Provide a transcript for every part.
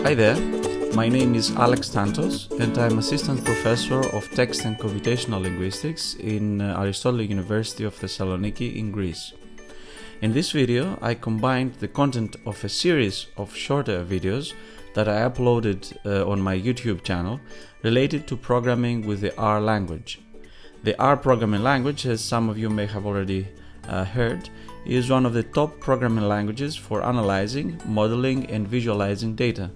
Hi there, my name is Alex Tantos and I'm Assistant Professor of Text and Computational Linguistics in Rtutorial University of Thessaloniki in Greece. In this video, I combined the content of a series of shorter videos that I uploaded on my YouTube channel related to programming with the R language. The R programming language, as some of you may have already heard, is one of the top programming languages for analyzing, modeling and visualizing data.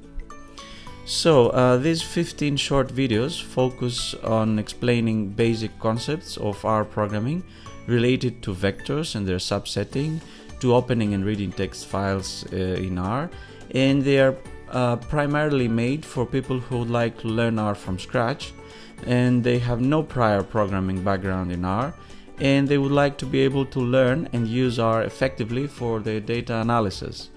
So these 15 short videos focus on explaining basic concepts of R programming related to vectors and their subsetting, to opening and reading text files in R, and they are primarily made for people who would like to learn R from scratch and they have no prior programming background in R, and they would like to be able to learn and use R effectively for their data analysis.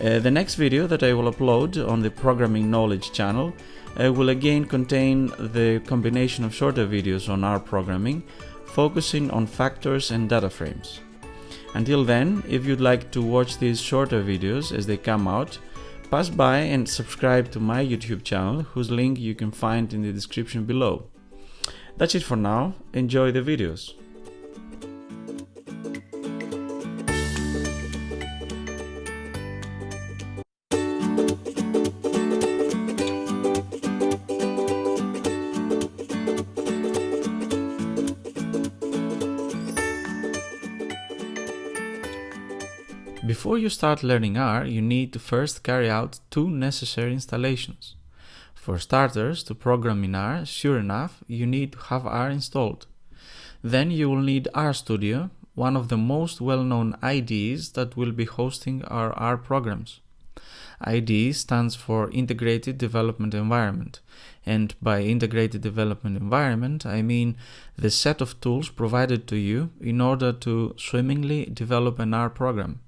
The next video that I will upload on the Programming Knowledge channel will again contain the combination of shorter videos on R programming, focusing on factors and data frames. Until then, if you'd like to watch these shorter videos as they come out, pass by and subscribe to my YouTube channel, whose link you can find in the description below. That's it for now. Enjoy the videos. Before you start learning R, you need to first carry out two necessary installations. For starters, to program in R, sure enough, you need to have R installed. Then you will need RStudio, one of the most well-known IDEs that will be hosting our R programs. IDE stands for Integrated Development Environment, and by Integrated Development Environment, I mean the set of tools provided to you in order to swimmingly develop an R program.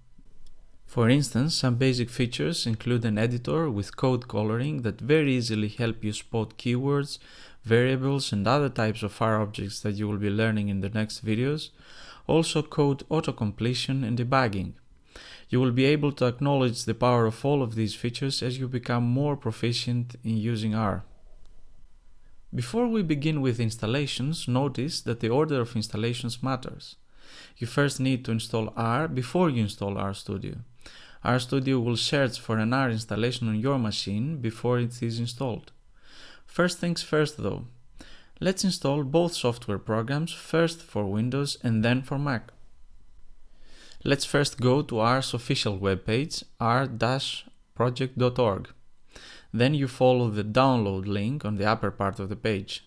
For instance, some basic features include an editor with code coloring that very easily help you spot keywords, variables and other types of R objects that you will be learning in the next videos. Also code auto-completion and debugging. You will be able to acknowledge the power of all of these features as you become more proficient in using R. Before we begin with installations, notice that the order of installations matters. You first need to install R before you install RStudio. RStudio will search for an R installation on your machine before it is installed. First things first though, let's install both software programs, first for Windows and then for Mac. Let's first go to R's official webpage, r-project.org. Then you follow the download link on the upper part of the page.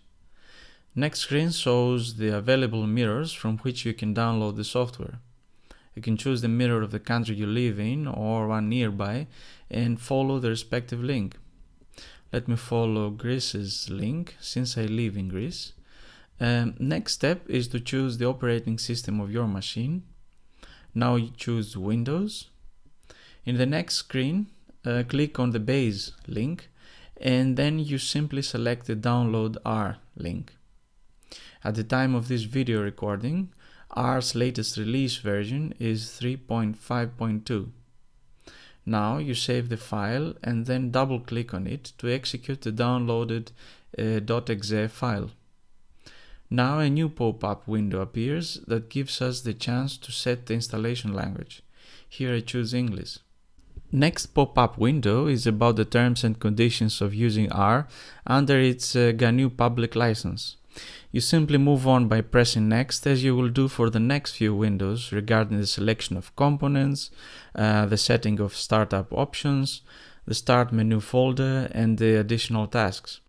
Next screen shows the available mirrors from which you can download the software. You can choose the mirror of the country you live in or one nearby and follow the respective link. Let me follow Greece's link since I live in Greece. Next step is to choose the operating system of your machine. Now you choose Windows. In the next screen, click on the base link and then you simply select the download R link. At the time of this video recording, R's latest release version is 3.5.2. Now you save the file and then double click on it to execute the downloaded .exe file. Now a new pop-up window appears that gives us the chance to set the installation language. Here I choose English. Next pop-up window is about the terms and conditions of using R under its GNU public license. You simply move on by pressing next, as you will do for the next few windows regarding the selection of components, the setting of startup options, the start menu folder and the additional tasks.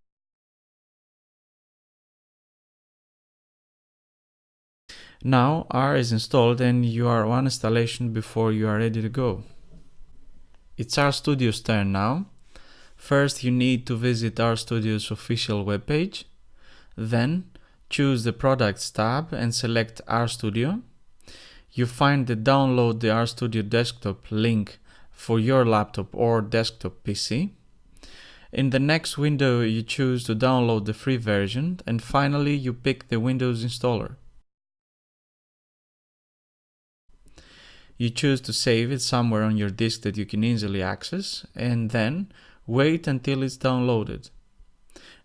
Now R is installed and you are one installation before you are ready to go. It's RStudio's turn now. First you need to visit RStudio's official webpage. Then choose the Products tab and select RStudio. You find the Download the RStudio Desktop link for your laptop or desktop PC. In the next window you choose to download the free version and finally you pick the Windows installer. You choose to save it somewhere on your disk that you can easily access, and then Wait until it's downloaded.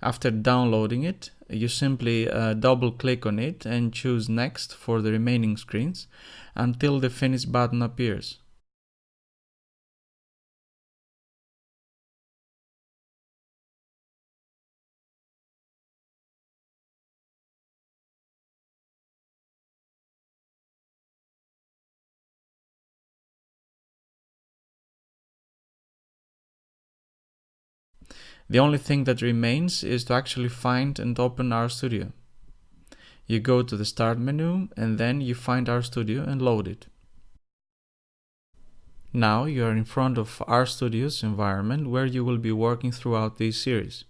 After downloading it, you simply double click on it and choose Next for the remaining screens until the Finish button appears. The only thing that remains is to actually find and open RStudio. You go to the Start menu and then you find RStudio and load it. Now you are in front of RStudio's environment where you will be working throughout this series.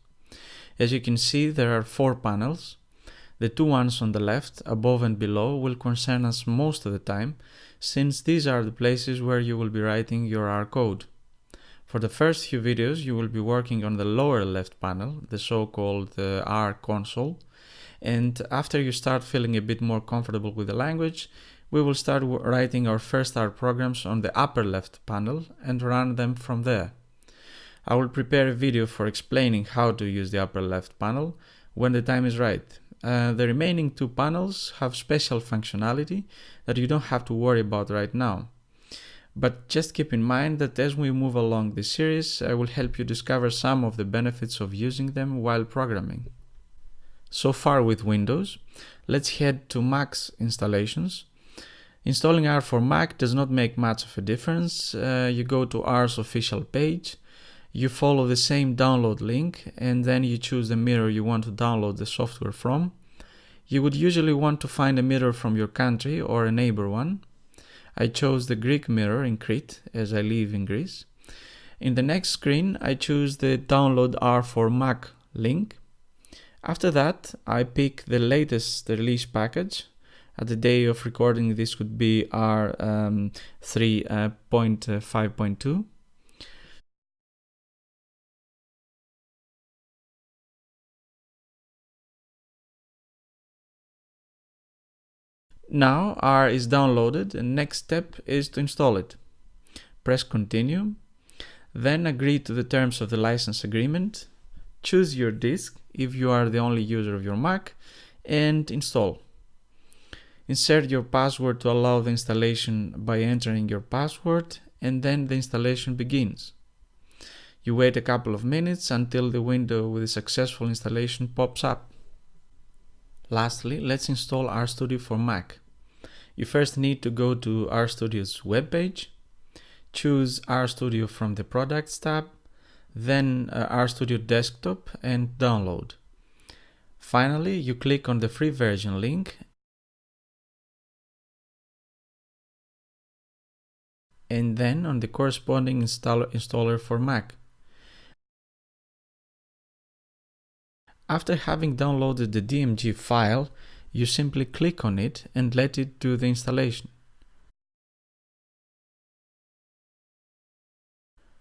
As you can see, there are 4 panels. The 2 ones on the left, above and below, will concern us most of the time, since these are the places where you will be writing your R code. For the first few videos, you will be working on the lower left panel, the so-called R console, and after you start feeling a bit more comfortable with the language, we will start writing our first R programs on the upper left panel and run them from there. I will prepare a video for explaining how to use the upper left panel when the time is right. The remaining 2 panels have special functionality that you don't have to worry about right now. But just keep in mind that as we move along this series, I will help you discover some of the benefits of using them while programming. So far with Windows, let's head to Mac's installations. Installing R for Mac does not make much of a difference. You go to R's official page, you follow the same download link, and then you choose the mirror you want to download the software from. You would usually want to find a mirror from your country or a neighbor one. I chose the Greek mirror in Crete, as I live in Greece. In the next screen, I choose the Download R for Mac link. After that, I pick the latest release package. At the day of recording, this would be R 3.5.2. Now R is downloaded and next step is to install it. Press continue, then agree to the terms of the license agreement, choose your disk if you are the only user of your Mac, and install. Insert your password to allow the installation by entering your password, and then the installation begins. You wait a couple of minutes until the window with a successful installation pops up. Lastly, let's install RStudio for Mac. You first need to go to RStudio's webpage, choose RStudio from the Products tab, then RStudio Desktop and download. Finally, you click on the free version link and then on the corresponding installer for Mac. After having downloaded the DMG file, you simply click on it and let it do the installation.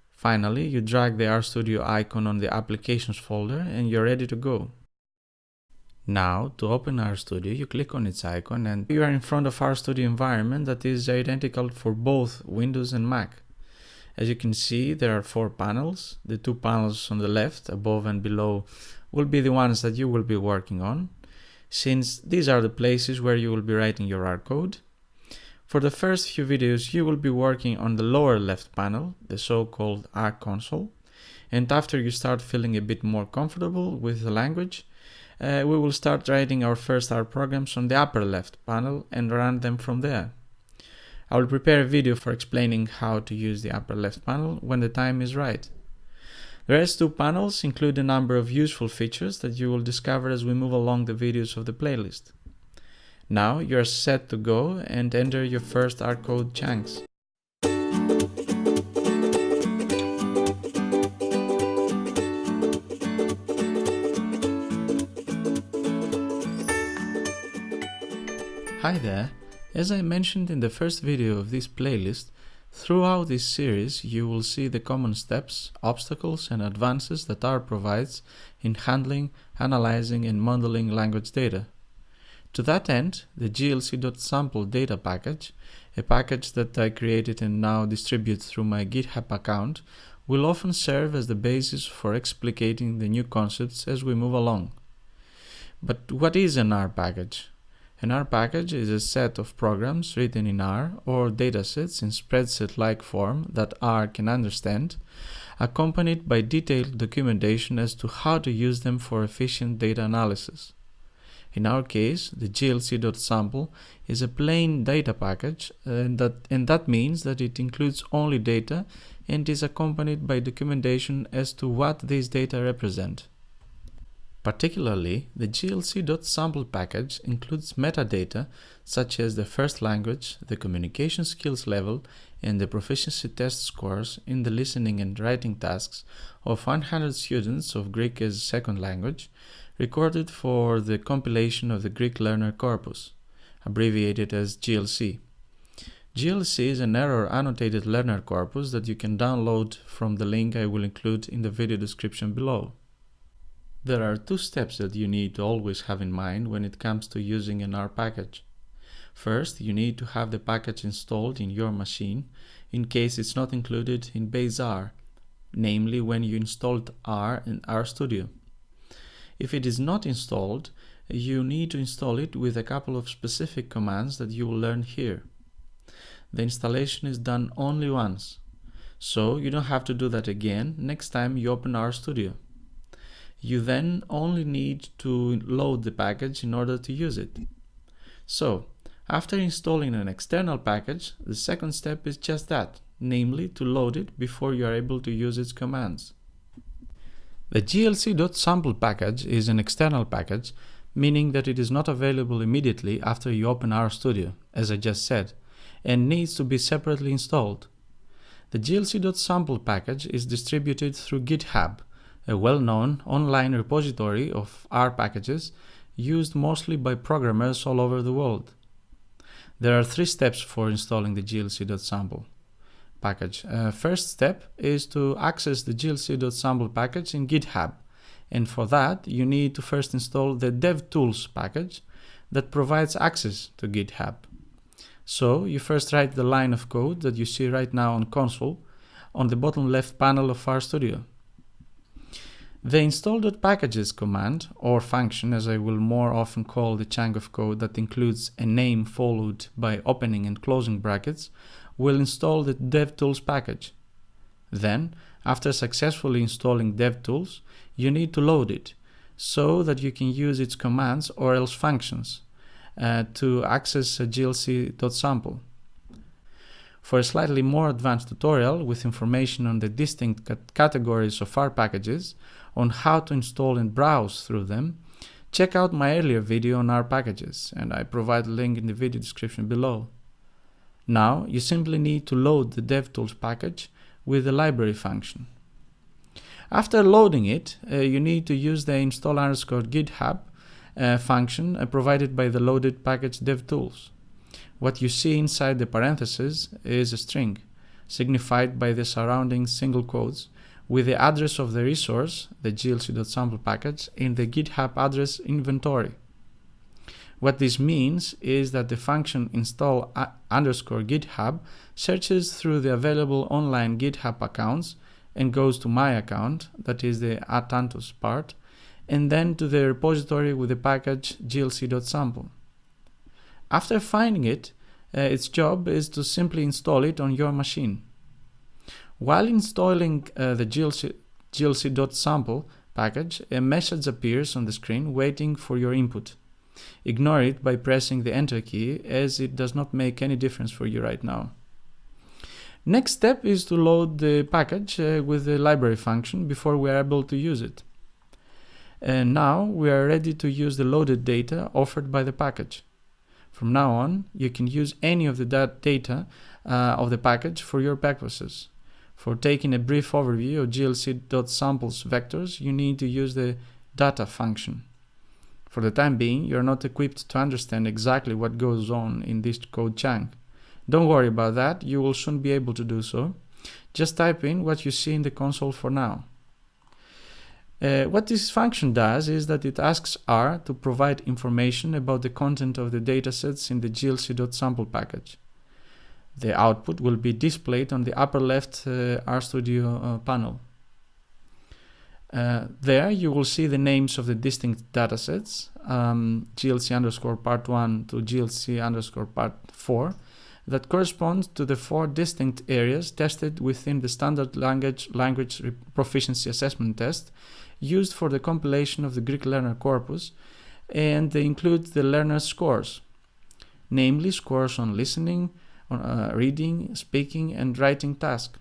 Finally, you drag the RStudio icon on the Applications folder and you're ready to go. Now, to open RStudio, you click on its icon and you are in front of RStudio environment that is identical for both Windows and Mac. As you can see, there are 4 panels. The 2 panels on the left, above and below, will be the ones that you will be working on, since these are the places where you will be writing your R code. For the first few videos, you will be working on the lower left panel, the so-called R console, and after you start feeling a bit more comfortable with the language, we will start writing our first R programs on the upper left panel and run them from there. I will prepare a video for explaining how to use the upper left panel when the time is right. The rest 2 panels include a number of useful features that you will discover as we move along the videos of the playlist. Now you are set to go and enter your first R code chunks. Hi there! As I mentioned in the first video of this playlist, throughout this series you will see the common steps, obstacles and advances that R provides in handling, analyzing and modeling language data. To that end, the GLC.sample data package, a package that I created and now distribute through my GitHub account, will often serve as the basis for explicating the new concepts as we move along. But what is an R package? An R package is a set of programs written in R or datasets in spreadsheet-like form that R can understand, accompanied by detailed documentation as to how to use them for efficient data analysis. In our case, the GLC.sample is a plain data package, and that means that it includes only data and is accompanied by documentation as to what these data represent. Particularly, the GLC.sample package includes metadata such as the first language, the communication skills level, and the proficiency test scores in the listening and writing tasks of 100 students of Greek as a second language, recorded for the compilation of the Greek Learner Corpus, abbreviated as GLC. GLC is an error annotated learner corpus that you can download from the link I will include in the video description below. There are two steps that you need to always have in mind when it comes to using an R package. First, you need to have the package installed in your machine in case it's not included in base R, namely when you installed R and RStudio. If it is not installed, you need to install it with a couple of specific commands that you will learn here. The installation is done only once, so you don't have to do that again next time you open RStudio. You then only need to load the package in order to use it. So, after installing an external package, the second step is just that, namely to load it before you are able to use its commands. The GLC.sample package is an external package, meaning that it is not available immediately after you open RStudio, as I just said, and needs to be separately installed. The GLC.sample package is distributed through GitHub, a well-known online repository of R packages used mostly by programmers all over the world. There are three steps for installing the GLC.sample package. First step is to access the GLC.sample package in GitHub, and for that you need to first install the DevTools package that provides access to GitHub. So you first write the line of code that you see right now on console on the bottom left panel of RStudio. The install.packages command, or function as I will more often call the chunk of code that includes a name followed by opening and closing brackets, will install the DevTools package. Then, after successfully installing DevTools, you need to load it so that you can use its commands or else functions to access a GLC.sample. For a slightly more advanced tutorial with information on the distinct categories of R packages, on how to install and browse through them, check out my earlier video on R packages, and I provide a link in the video description below. Now you simply need to load the DevTools package with the library function. After loading it, you need to use the install_GitHub function provided by the loaded package DevTools. What you see inside the parentheses is a string, signified by the surrounding single quotes, with the address of the resource, the GLC.sample package, in the GitHub address inventory. What this means is that the function install_GitHub searches through the available online GitHub accounts and goes to my account, that is the Tantos part, and then to the repository with the package GLC.sample. After finding it, its job is to simply install it on your machine. While installing the GLC.sample package, a message appears on the screen waiting for your input. Ignore it by pressing the Enter key, as it does not make any difference for you right now. Next step is to load the package with the library function before we are able to use it. And now we are ready to use the loaded data offered by the package. From now on, you can use any of the data of the package for your purposes. For taking a brief overview of GLC.sample's vectors, you need to use the data function. For the time being, you are not equipped to understand exactly what goes on in this code chunk. Don't worry about that, you will soon be able to do so. Just type in what you see in the console for now. What this function does is that it asks R to provide information about the content of the datasets in the GLC.sample package. The output will be displayed on the upper left RStudio panel. There you will see the names of the distinct datasets, GLC_part1 to GLC_part4, that correspond to the 4 distinct areas tested within the standard language proficiency assessment test used for the compilation of the Greek learner corpus, and they include the learner's scores, namely scores on listening, on reading, speaking, and writing task.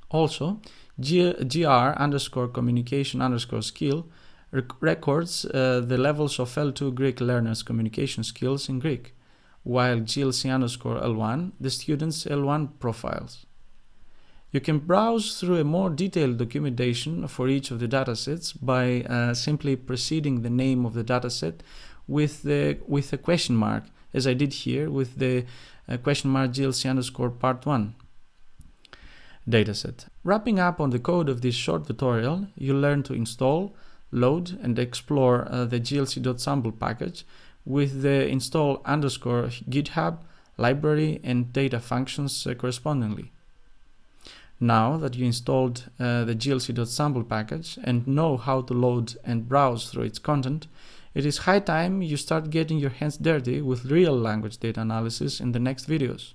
Also, GR_communication_skill records the levels of L2 Greek learners' communication skills in Greek, while GLC_L1 the students' L1 profiles. You can browse through a more detailed documentation for each of the datasets by simply preceding the name of the dataset with a question mark, as I did here with the question mark GLC_part1 dataset. Wrapping up on the code of this short tutorial, you'll learn to install, load, and explore the GLC.sample package with the install underscore GitHub, library, and data functions correspondingly. Now that you installed the GLC.sample package and know how to load and browse through its content, it is high time you start getting your hands dirty with real language data analysis in the next videos.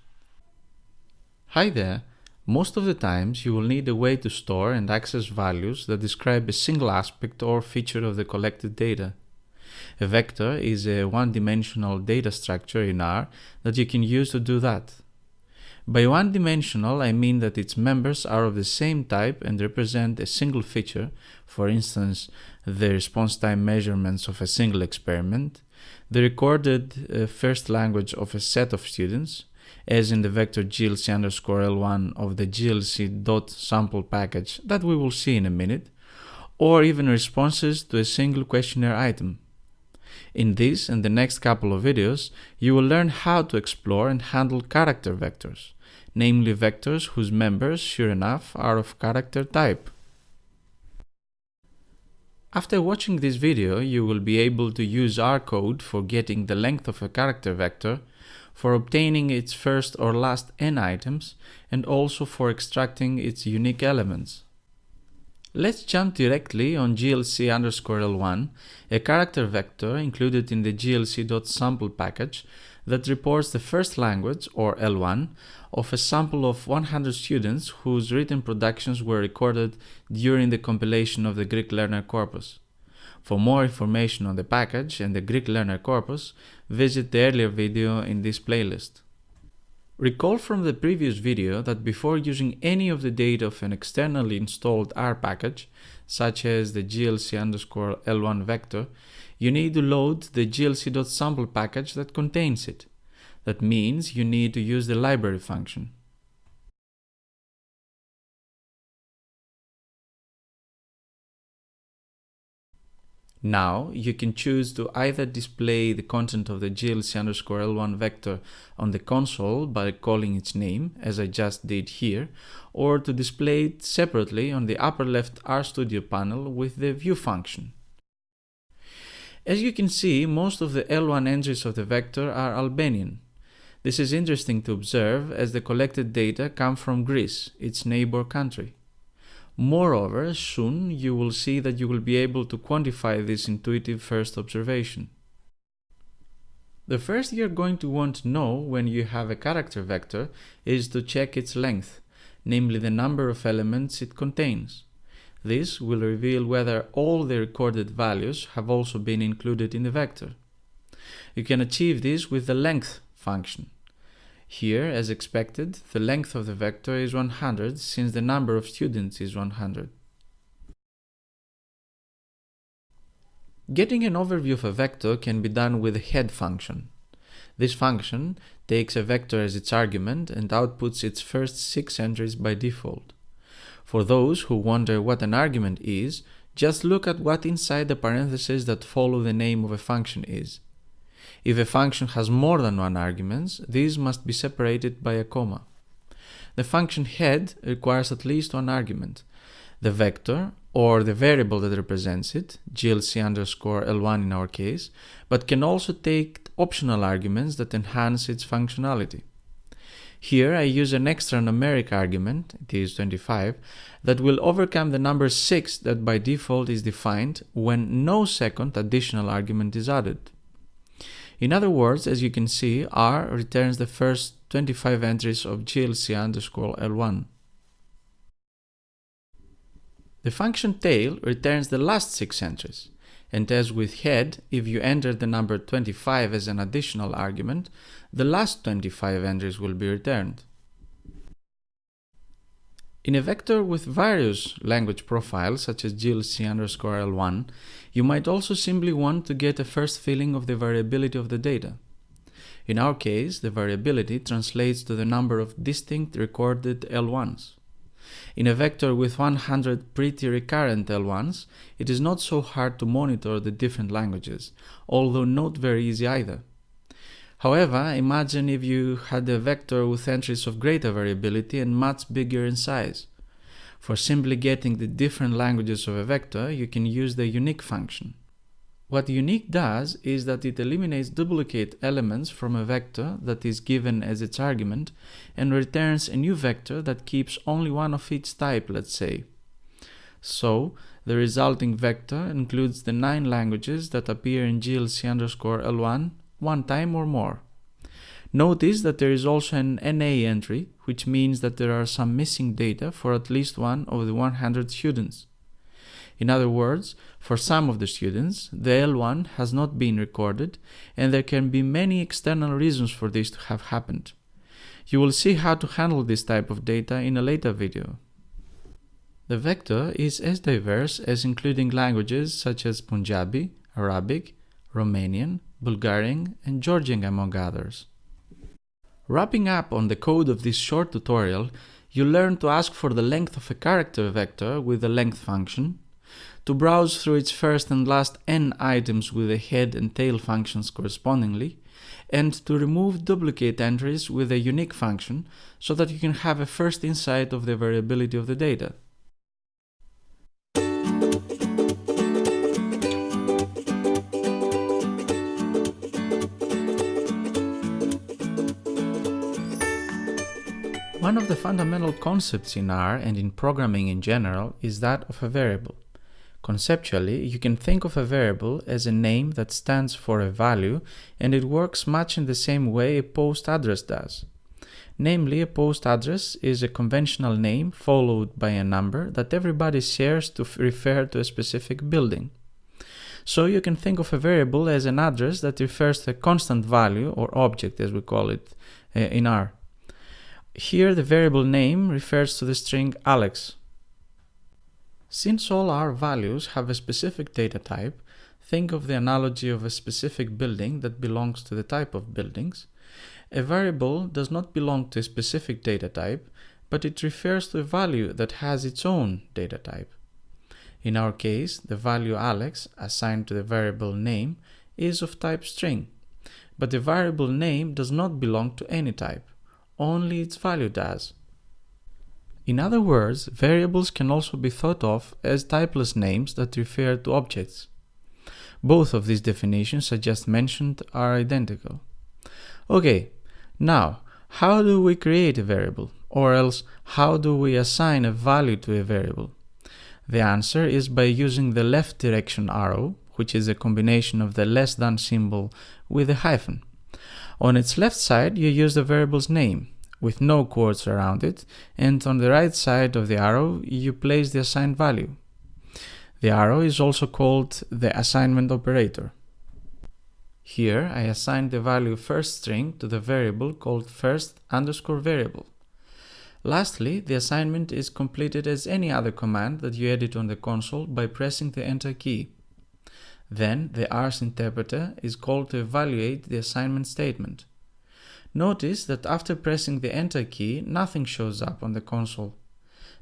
Hi there! Most of the times you will need a way to store and access values that describe a single aspect or feature of the collected data. A vector is a one-dimensional data structure in R that you can use to do that. By one-dimensional, I mean that its members are of the same type and represent a single feature, for instance, the response time measurements of a single experiment, the recorded first language of a set of students, as in the vector GLC_L1 of the GLC.sample package that we will see in a minute, or even responses to a single questionnaire item. In this and the next couple of videos, you will learn how to explore and handle character vectors, namely vectors whose members, sure enough, are of character type. After watching this video, you will be able to use R code for getting the length of a character vector, for obtaining its first or last n items, and also for extracting its unique elements. Let's jump directly on GLC_L1, a character vector included in the GLC.sample package that reports the first language, or L1, of a sample of 100 students whose written productions were recorded during the compilation of the Greek learner corpus. For more information on the package and the Greek learner corpus, visit the earlier video in this playlist. Recall from the previous video that before using any of the data of an externally installed R package, such as the GLC_L1 vector, you need to load the GLC.sample package that contains it. That means you need to use the library function. Now you can choose to either display the content of the GLC_L1 vector on the console by calling its name, as I just did here, or to display it separately on the upper left RStudio panel with the view function. As you can see, most of the L1 entries of the vector are Albanian. This is interesting to observe as the collected data come from Greece, its neighbor country. Moreover, soon you will see that you will be able to quantify this intuitive first observation. The first you're going to want to know when you have a character vector is to check its length, namely the number of elements it contains. This will reveal whether all the recorded values have also been included in the vector. You can achieve this with the length function. Here, as expected, the length of the vector is 100 since the number of students is 100. Getting an overview of a vector can be done with the head function. This function takes a vector as its argument and outputs its first 6 entries by default. For those who wonder what an argument is, just look at what inside the parentheses that follow the name of a function is. If a function has more than one argument, these must be separated by a comma. The function head requires at least one argument, the vector or the variable that represents it, GLC_L1 in our case, but can also take optional arguments that enhance its functionality. Here I use an extra numeric argument, it is 25, that will overcome the number 6 that by default is defined when no second additional argument is added. In other words, as you can see, R returns the first 25 entries of GLC_L1. The function tail returns the last 6 entries, and as with head, if you enter the number 25 as an additional argument, the last 25 entries will be returned. In a vector with various language profiles, such as GLC_L1, you might also simply want to get a first feeling of the variability of the data. In our case, the variability translates to the number of distinct recorded L1s. In a vector with 100 pretty recurrent L1s, it is not so hard to monitor the different languages, although not very easy either. However, imagine if you had a vector with entries of greater variability and much bigger in size. For simply getting the different languages of a vector, you can use the unique function. What unique does is that it eliminates duplicate elements from a vector that is given as its argument and returns a new vector that keeps only one of each type, let's say. So, the resulting vector includes the 9 languages that appear in GLC_L1 one time or more. Notice that there is also an NA entry, which means that there are some missing data for at least one of the 100 students. In other words, for some of the students, the L1 has not been recorded, and there can be many external reasons for this to have happened. You will see how to handle this type of data in a later video. The vector is as diverse as including languages such as Punjabi, Arabic, Romanian, Bulgarian, and Georgian, among others. Wrapping up on the code of this short tutorial, you learn to ask for the length of a character vector with the length function, to browse through its first and last n items with the head and tail functions correspondingly, and to remove duplicate entries with a unique function so that you can have a first insight of the variability of the data. One of the fundamental concepts in R and in programming in general is that of a variable. Conceptually, you can think of a variable as a name that stands for a value, and it works much in the same way a post address does. Namely, a post address is a conventional name followed by a number that everybody shares to refer to a specific building. So you can think of a variable as an address that refers to a constant value, or object as we call it in R. Here the variable name refers to the string Alex. Since all R values have a specific data type, think of the analogy of a specific building that belongs to the type of buildings. A variable does not belong to a specific data type, but it refers to a value that has its own data type. In our case, the value Alex assigned to the variable name is of type string, but the variable name does not belong to any type. Only its value does. In other words, variables can also be thought of as typeless names that refer to objects. Both of these definitions I just mentioned are identical. Okay, now, how do we create a variable? Or else, how do we assign a value to a variable? The answer is by using the left direction arrow, which is a combination of the less than symbol with a hyphen. On its left side, you use the variable's name, with no quotes around it, and on the right side of the arrow, you place the assigned value. The arrow is also called the assignment operator. Here, I assigned the value first string to the variable called first_variable. Lastly, the assignment is completed as any other command that you edit on the console by pressing the Enter key. Then, the R's interpreter is called to evaluate the assignment statement. Notice that after pressing the Enter key, nothing shows up on the console.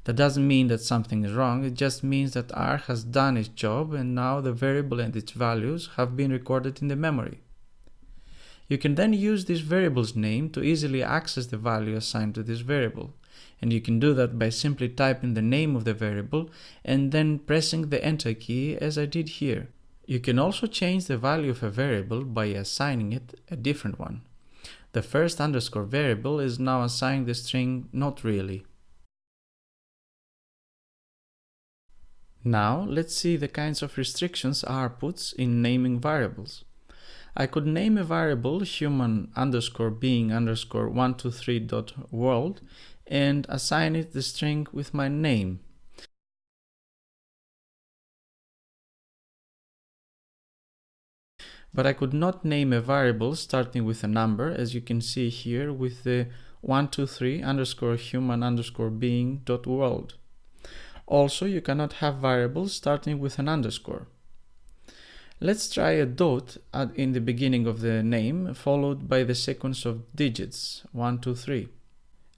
That doesn't mean that something is wrong, it just means that R has done its job and now the variable and its values have been recorded in the memory. You can then use this variable's name to easily access the value assigned to this variable, and you can do that by simply typing the name of the variable and then pressing the Enter key as I did here. You can also change the value of a variable by assigning it a different one. The first underscore variable is now assigned the string not really. Now let's see the kinds of restrictions R puts in naming variables. I could name a variable human underscore being underscore 123.world and assign it the string with my name. But I could not name a variable starting with a number, as you can see here with the 123 underscore human underscore being dot world. Also, you cannot have variables starting with an underscore. Let's try a dot in the beginning of the name, followed by the sequence of digits 1, 2, 3.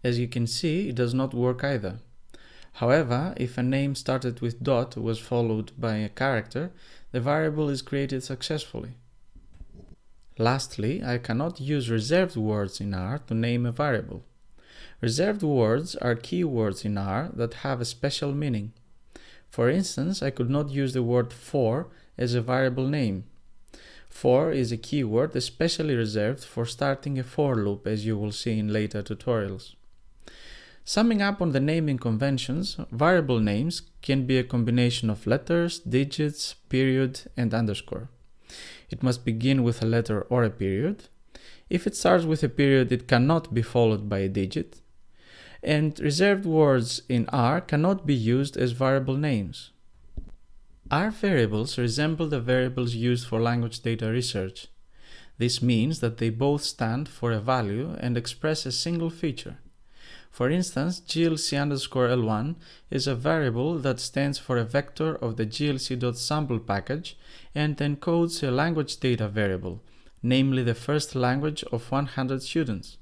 As you can see, it does not work either. However, if a name started with dot was followed by a character, the variable is created successfully. Lastly, I cannot use reserved words in R to name a variable. Reserved words are keywords in R that have a special meaning. For instance, I could not use the word for as a variable name. For is a keyword especially reserved for starting a for loop, as you will see in later tutorials. Summing up on the naming conventions, variable names can be a combination of letters, digits, period, and underscore. It must begin with a letter or a period. If it starts with a period, it cannot be followed by a digit. And reserved words in R cannot be used as variable names. R variables resemble the variables used for language data research. This means that they both stand for a value and express a single feature. For instance, GLC_L1 is a variable that stands for a vector of the GLC.sample package and encodes a language data variable, namely the first language of 100 students.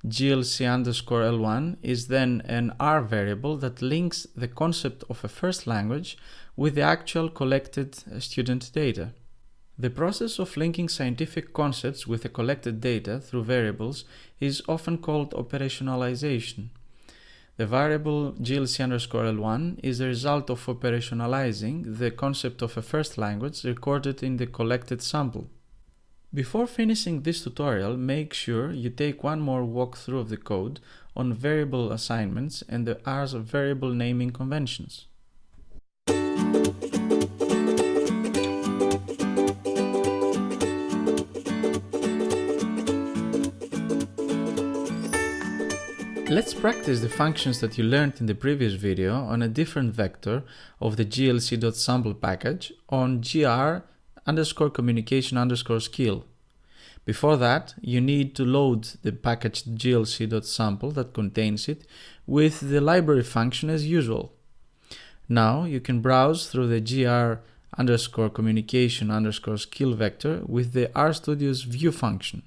GLC_L1 is then an R variable that links the concept of a first language with the actual collected student data. The process of linking scientific concepts with the collected data through variables is often called operationalization. The variable GLC_L1 is the result of operationalizing the concept of a first language recorded in the collected sample. Before finishing this tutorial, make sure you take one more walkthrough of the code on variable assignments and the R's variable naming conventions. Let's practice the functions that you learned in the previous video on a different vector of the glc.sample package on gr_communication_skill. Before that, you need to load the package glc.sample that contains it with the library function as usual. Now you can browse through the gr_communication_skill vector with the RStudio's view function.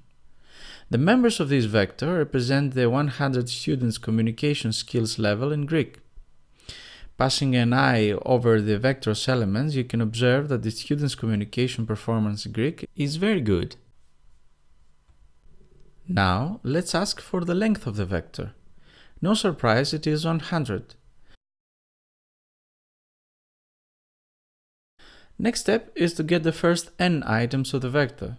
The members of this vector represent the 100 students' communication skills level in Greek. Passing an eye over the vector's elements, you can observe that the students' communication performance in Greek is very good. Now, let's ask for the length of the vector. No surprise, it is 100. Next step is to get the first n items of the vector.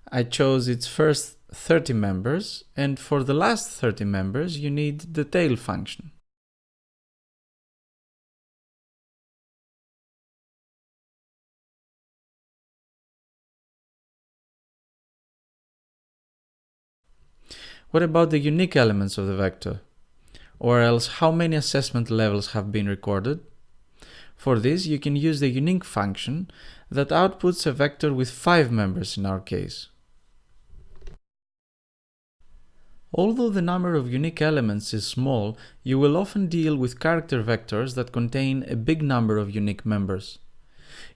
I chose its first 30 members, and for the last 30 members you need the tail function. What about the unique elements of the vector? Or else, how many assessment levels have been recorded? For this, you can use the unique function that outputs a vector with 5 members in our case. Although the number of unique elements is small, you will often deal with character vectors that contain a big number of unique members.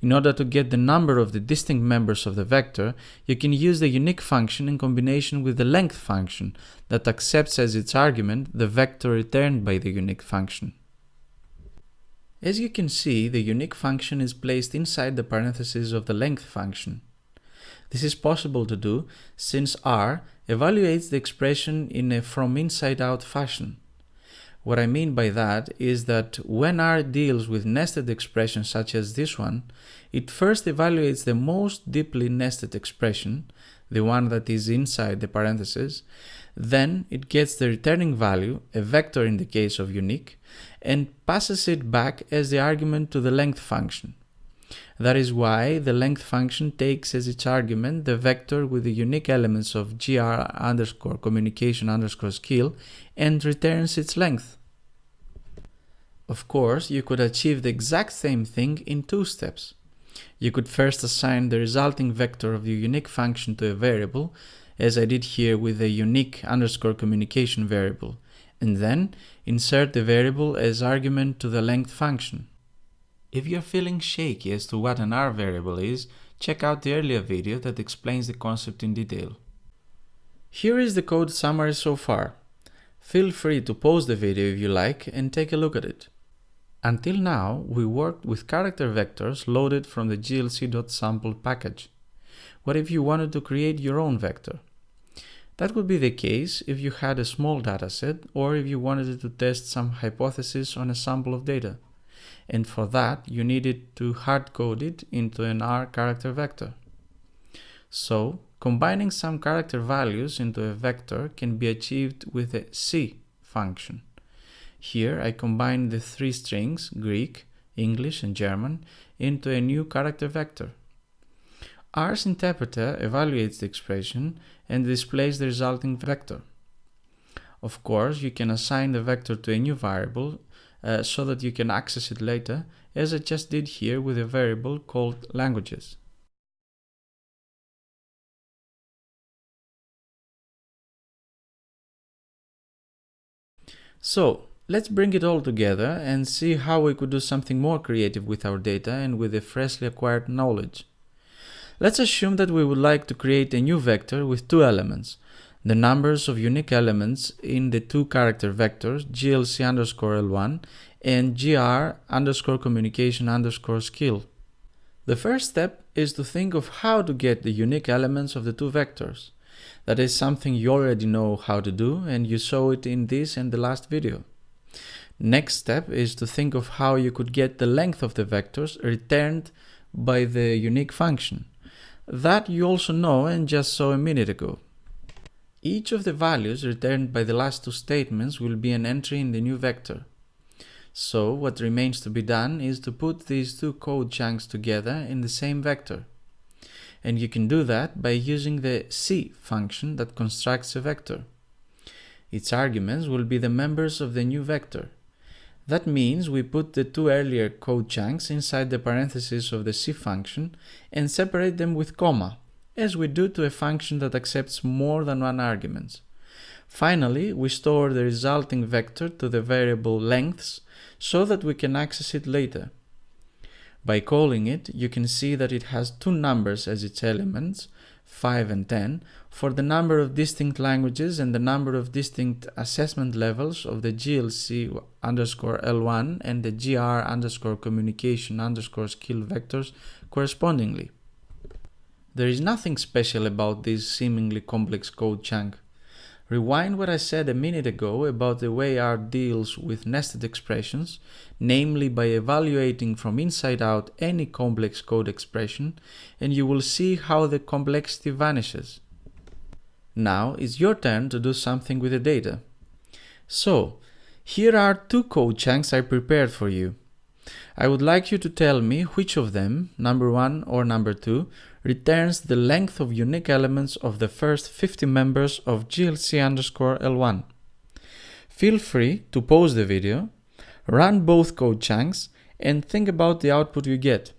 In order to get the number of the distinct members of the vector, you can use the unique function in combination with the length function that accepts as its argument the vector returned by the unique function. As you can see, the unique function is placed inside the parentheses of the length function. This is possible to do since R evaluates the expression in a from inside out fashion. What I mean by that is that when R deals with nested expressions such as this one, it first evaluates the most deeply nested expression, the one that is inside the parentheses, then it gets the returning value, a vector in the case of unique, and passes it back as the argument to the length function. That is why the length function takes as its argument the vector with the unique elements of gr_communication_skill and returns its length. Of course, you could achieve the exact same thing in two steps. You could first assign the resulting vector of the unique function to a variable, as I did here with the unique_communication variable, and then insert the variable as argument to the length function. If you're feeling shaky as to what an R variable is, check out the earlier video that explains the concept in detail. Here is the code summary so far. Feel free to pause the video if you like and take a look at it. Until now, we worked with character vectors loaded from the GLC.sample package. What if you wanted to create your own vector? That would be the case if you had a small dataset or if you wanted to test some hypothesis on a sample of data. And for that, you needed to hard-code it into an R character vector. So, combining some character values into a vector can be achieved with a C function. Here, I combine the three strings, Greek, English, and German, into a new character vector. R's interpreter evaluates the expression and displays the resulting vector. Of course, you can assign the vector to a new variable so that you can access it later, as I just did here with a variable called languages. So, let's bring it all together and see how we could do something more creative with our data and with the freshly acquired knowledge. Let's assume that we would like to create a new vector with two elements, the numbers of unique elements in the two character vectors GLC_L1 and GR_communication_skill. The first step is to think of how to get the unique elements of the two vectors. That is something you already know how to do, and you saw it in this and the last video. Next step is to think of how you could get the length of the vectors returned by the unique function. That you also know and just saw a minute ago. Each of the values returned by the last two statements will be an entry in the new vector. So what remains to be done is to put these two code chunks together in the same vector. And you can do that by using the C function that constructs a vector. Its arguments will be the members of the new vector. That means we put the two earlier code chunks inside the parentheses of the C function and separate them with comma, as we do to a function that accepts more than one argument. Finally, we store the resulting vector to the variable lengths so that we can access it later. By calling it, you can see that it has two numbers as its elements, 5 and 10, for the number of distinct languages and the number of distinct assessment levels of the GLC_L1 and the GR_communication_skill vectors correspondingly. There is nothing special about this seemingly complex code chunk. Rewind what I said a minute ago about the way R deals with nested expressions, namely by evaluating from inside out any complex code expression, and you will see how the complexity vanishes. Now it's your turn to do something with the data. So, here are two code chunks I prepared for you. I would like you to tell me which of them, number 1 or number 2, returns the length of unique elements of the first 50 members of GLC_L1. Feel free to pause the video, run both code chunks, and think about the output you get.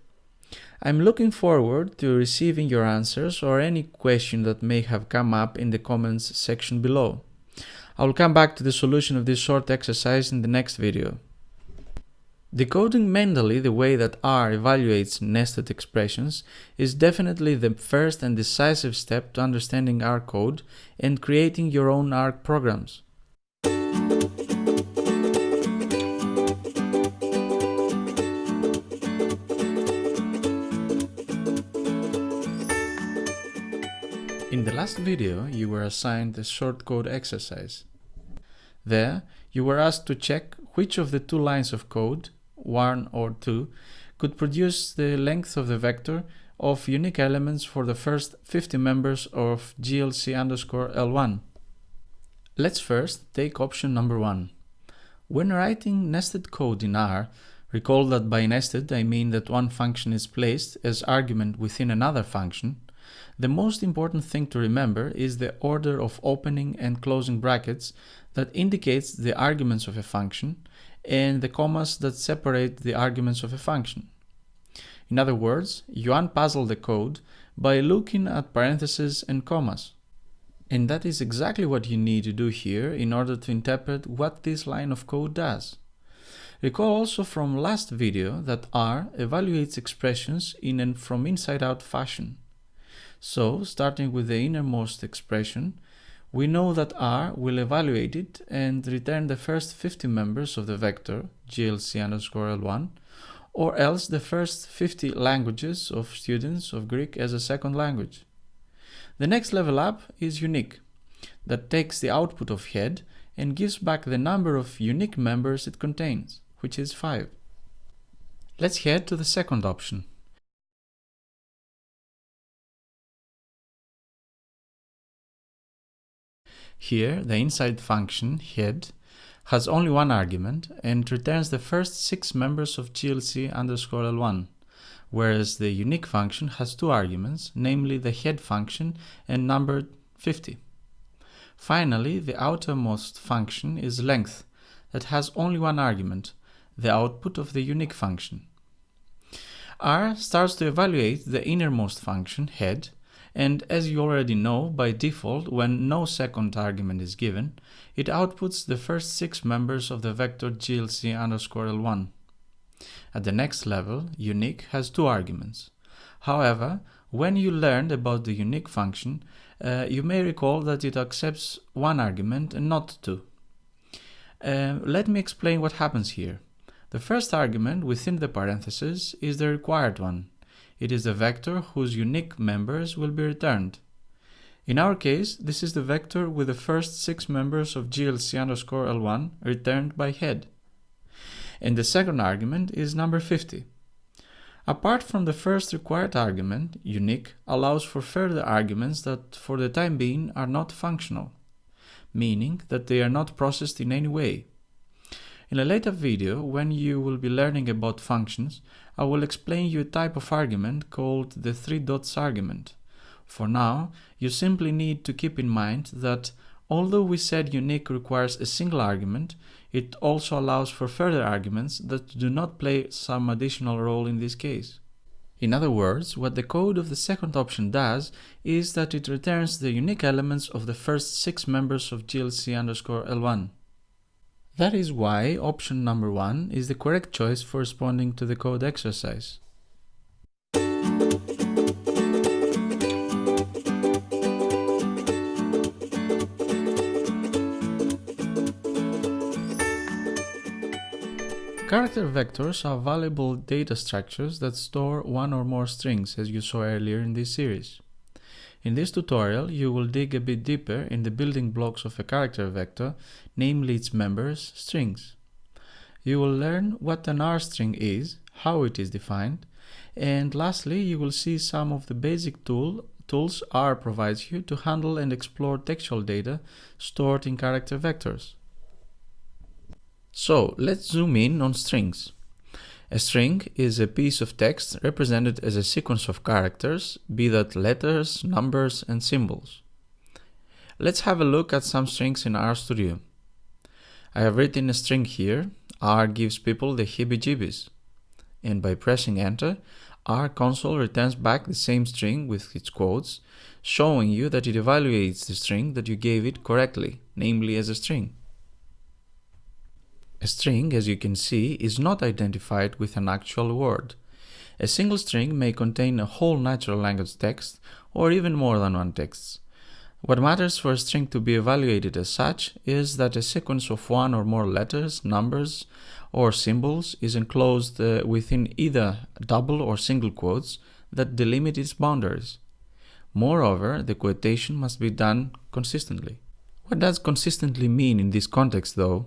I'm looking forward to receiving your answers or any question that may have come up in the comments section below. I'll come back to the solution of this short exercise in the next video. Decoding mentally the way that R evaluates nested expressions is definitely the first and decisive step to understanding R code and creating your own R programs. In the last video, you were assigned a short code exercise. There, you were asked to check which of the two lines of code, 1 or 2, could produce the length of the vector of unique elements for the first 50 members of GLC_L1. Let's first take option number 1. When writing nested code in R, recall that by nested I mean that one function is placed as argument within another function. The most important thing to remember is the order of opening and closing brackets that indicates the arguments of a function and the commas that separate the arguments of a function. In other words, you unpuzzle the code by looking at parentheses and commas. And that is exactly what you need to do here in order to interpret what this line of code does. Recall also from last video that R evaluates expressions in a from inside out fashion. So, starting with the innermost expression, we know that R will evaluate it and return the first 50 members of the vector GLC_L1, or else the first 50 languages of students of Greek as a second language. The next level up is unique, that takes the output of head and gives back the number of unique members it contains, which is 5. Let's head to the second option. Here, the inside function, head, has only one argument and returns the first 6 members of GLC_L1, whereas the unique function has 2 arguments, namely the head function and number 50. Finally, the outermost function is length, that has only one argument, the output of the unique function. R starts to evaluate the innermost function, head, and as you already know, by default, when no second argument is given, it outputs the first 6 members of the vector GLC_L1. At the next level, unique has 2 arguments. However, when you learned about the unique function, you may recall that it accepts 1 argument and not 2. Let me explain what happens here. The first argument within the parentheses is the required one. It is the vector whose unique members will be returned. In our case, this is the vector with the first 6 members of GLC_L1 returned by head. And the second argument is number 50. Apart from the first required argument, unique allows for further arguments that for the time being are not functional, meaning that they are not processed in any way. In a later video, when you will be learning about functions, I will explain you a type of argument called the 3 dots argument. For now, you simply need to keep in mind that although we said unique requires a single argument, it also allows for further arguments that do not play some additional role in this case. In other words, what the code of the second option does is that it returns the unique elements of the first 6 members of GLC_L1. That is why option number 1 is the correct choice for responding to the code exercise. Character vectors are valuable data structures that store one or more strings, as you saw earlier in this series. In this tutorial, you will dig a bit deeper in the building blocks of a character vector, namely its members, strings. You will learn what an R string is, how it is defined, and lastly, you will see some of the basic tools R provides you to handle and explore textual data stored in character vectors. So, let's zoom in on strings. A string is a piece of text represented as a sequence of characters, be that letters, numbers, and symbols. Let's have a look at some strings in RStudio. I have written a string here. R gives people the heebie-jeebies. And by pressing enter, R console returns back the same string with its quotes, showing you that it evaluates the string that you gave it correctly, namely as a string. A string, as you can see, is not identified with an actual word. A single string may contain a whole natural language text or even more than one text. What matters for a string to be evaluated as such is that a sequence of one or more letters, numbers, or symbols is enclosed within either double or single quotes that delimit its boundaries. Moreover, the quotation must be done consistently. What does consistently mean in this context, though?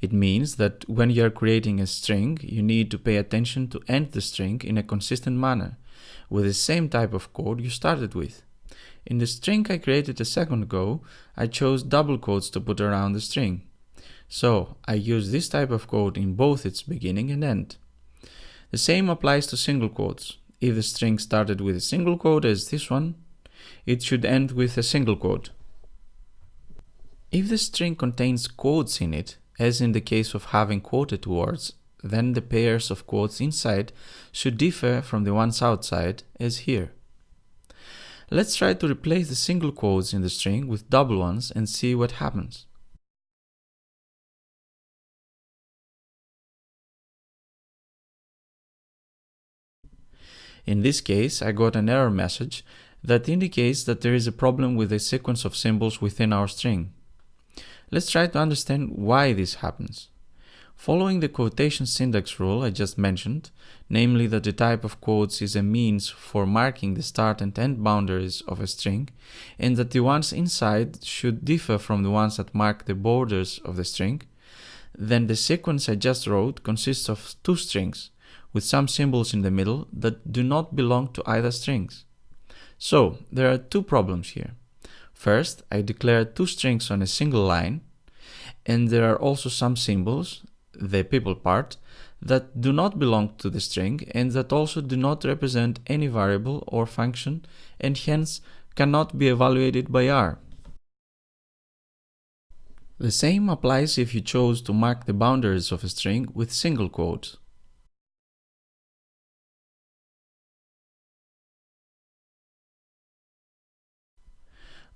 It means that when you are creating a string, you need to pay attention to end the string in a consistent manner, with the same type of code you started with. In the string I created a second ago, I chose double quotes to put around the string. So I use this type of code in both its beginning and end. The same applies to single quotes. If the string started with a single quote as this one, it should end with a single quote. If the string contains quotes in it, as in the case of having quoted words, then the pairs of quotes inside should differ from the ones outside, as here. Let's try to replace the single quotes in the string with double ones and see what happens. In this case, I got an error message that indicates that there is a problem with the sequence of symbols within our string. Let's try to understand why this happens. Following the quotation syntax rule I just mentioned, namely that the type of quotes is a means for marking the start and end boundaries of a string, and that the ones inside should differ from the ones that mark the borders of the string, then the sequence I just wrote consists of two strings, with some symbols in the middle that do not belong to either strings. So, there are two problems here. First, I declare two strings on a single line, and there are also some symbols, the people part, that do not belong to the string and that also do not represent any variable or function and hence cannot be evaluated by R. The same applies if you chose to mark the boundaries of a string with single quotes.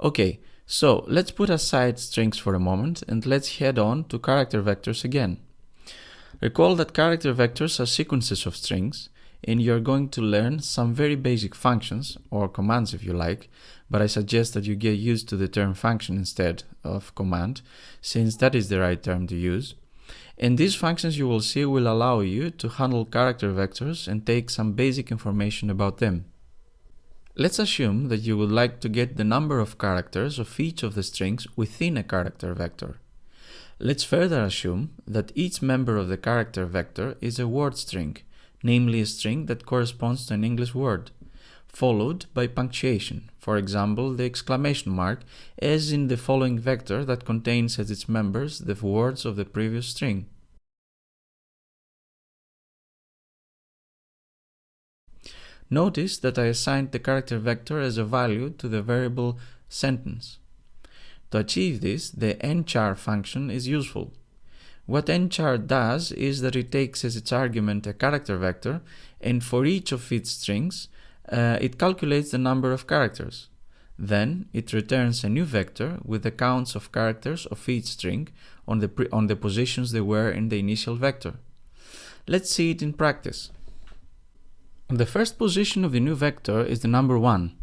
Okay, so let's put aside strings for a moment and let's head on to character vectors again. Recall that character vectors are sequences of strings, and you're going to learn some very basic functions, or commands if you like, but I suggest that you get used to the term function instead of command, since that is the right term to use. And these functions you will see will allow you to handle character vectors and take some basic information about them. Let's assume that you would like to get the number of characters of each of the strings within a character vector. Let's further assume that each member of the character vector is a word string, namely a string that corresponds to an English word, followed by punctuation, for example the exclamation mark, as in the following vector that contains as its members the words of the previous string. Notice that I assigned the character vector as a value to the variable sentence. To achieve this, the nchar function is useful. What nchar does is that it takes as its argument a character vector, and for each of its strings, it calculates the number of characters. Then it returns a new vector with the counts of characters of each string on the positions they were in the initial vector. Let's see it in practice. The first position of the new vector is the number 1.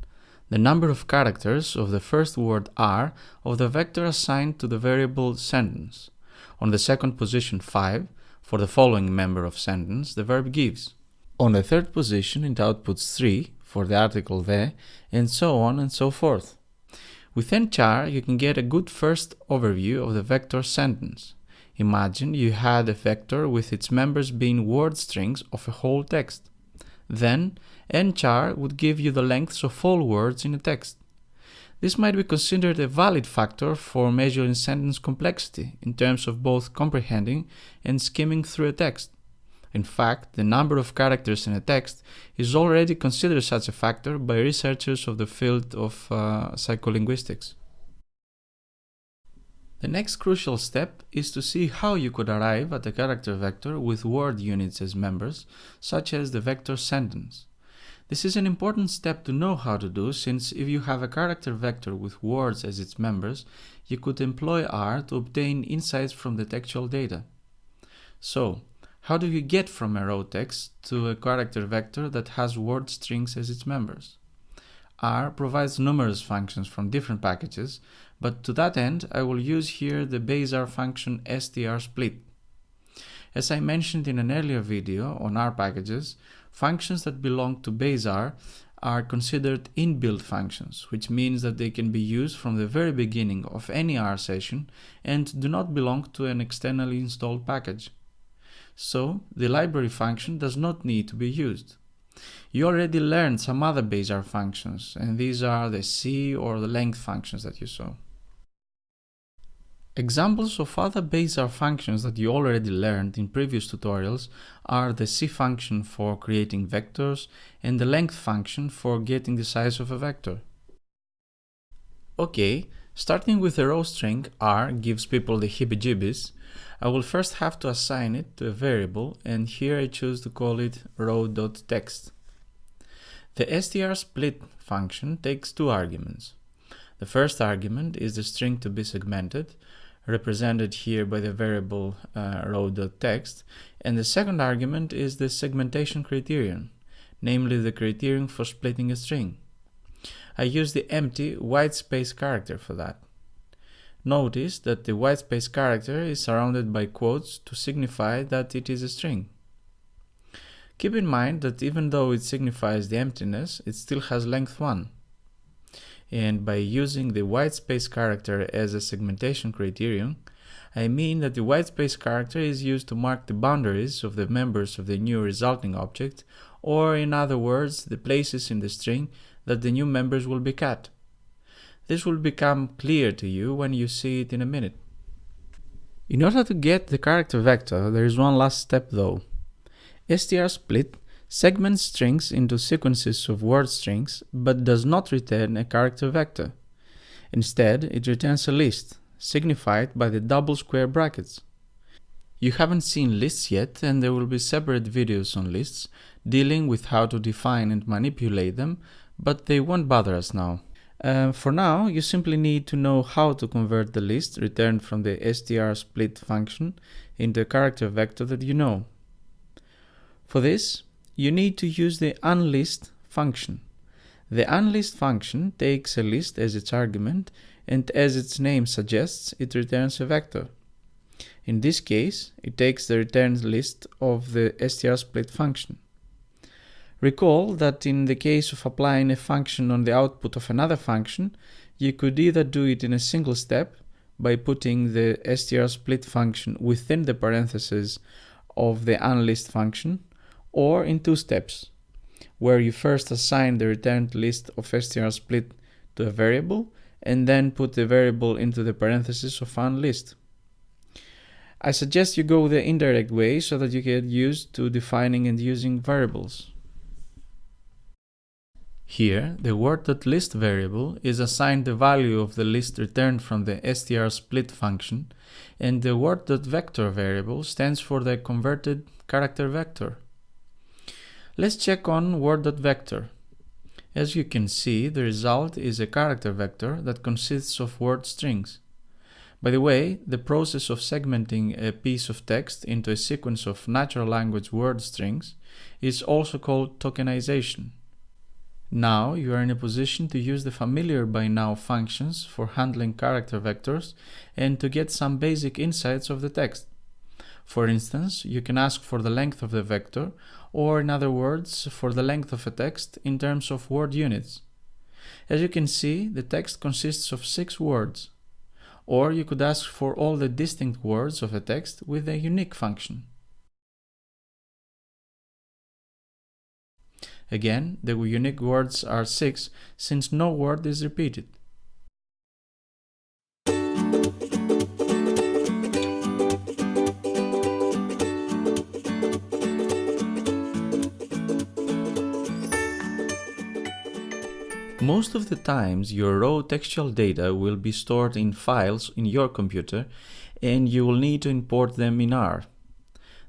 The number of characters of the first word R of the vector assigned to the variable sentence. On the second position 5, for the following member of sentence, the verb gives. On the third position it outputs 3 for the article the, and so on and so forth. With nchar you can get a good first overview of the vector sentence. Imagine you had a vector with its members being word strings of a whole text. Then, nchar would give you the lengths of all words in a text. This might be considered a valid factor for measuring sentence complexity in terms of both comprehending and skimming through a text. In fact, the number of characters in a text is already considered such a factor by researchers of the field of psycholinguistics. The next crucial step is to see how you could arrive at a character vector with word units as members, such as the vector sentence. This is an important step to know how to do, since if you have a character vector with words as its members, you could employ R to obtain insights from the textual data. So, how do you get from a raw text to a character vector that has word strings as its members? R provides numerous functions from different packages, but to that end I will use here the base R function strsplit. As I mentioned in an earlier video on R packages, functions that belong to base R are considered inbuilt functions, which means that they can be used from the very beginning of any R session and do not belong to an externally installed package. So, the library function does not need to be used. You already learned some other base R functions, and these are the C or the length functions that you saw. Examples of other base R functions that you already learned in previous tutorials are the C function for creating vectors and the length function for getting the size of a vector. Okay, starting with a row string R gives people the heebie-jeebies. I will first have to assign it to a variable, and here I choose to call it row.text. The strSplit function takes two arguments. The first argument is the string to be segmented, represented here by the variable row.text, and the second argument is the segmentation criterion, namely the criterion for splitting a string. I use the empty whitespace character for that. Notice that the whitespace character is surrounded by quotes to signify that it is a string. Keep in mind that even though it signifies the emptiness, it still has length 1. And by using the whitespace character as a segmentation criterion, I mean that the whitespace character is used to mark the boundaries of the members of the new resulting object, or in other words, the places in the string that the new members will be cut. This will become clear to you when you see it in a minute. In order to get the character vector, there is one last step though. strSplit segments strings into sequences of word strings, but does not return a character vector. Instead, it returns a list, signified by the double square brackets. You haven't seen lists yet, and there will be separate videos on lists dealing with how to define and manipulate them, but they won't bother us now. For now, you simply need to know how to convert the list returned from the strSplit function into a character vector that you know. For this, you need to use the unlist function. The unlist function takes a list as its argument, and as its name suggests, it returns a vector. In this case, it takes the returned list of the strSplit function. Recall that in the case of applying a function on the output of another function, you could either do it in a single step by putting the strSplit function within the parentheses of the unlist function, or in two steps, where you first assign the returned list of strSplit to a variable and then put the variable into the parentheses of unlist. I suggest you go the indirect way so that you get used to defining and using variables. Here, the word.list variable is assigned the value of the list returned from the strSplit function, and the word.vector variable stands for the converted character vector. Let's check on word.vector. As you can see, the result is a character vector that consists of word strings. By the way, the process of segmenting a piece of text into a sequence of natural language word strings is also called tokenization. Now you are in a position to use the familiar by now functions for handling character vectors and to get some basic insights of the text. For instance, you can ask for the length of the vector, or in other words, for the length of a text in terms of word units. As you can see, the text consists of 6 words. Or you could ask for all the distinct words of a text with a unique function. Again, the unique words are 6 since no word is repeated. Most of the times, your raw textual data will be stored in files in your computer, and you will need to import them in R.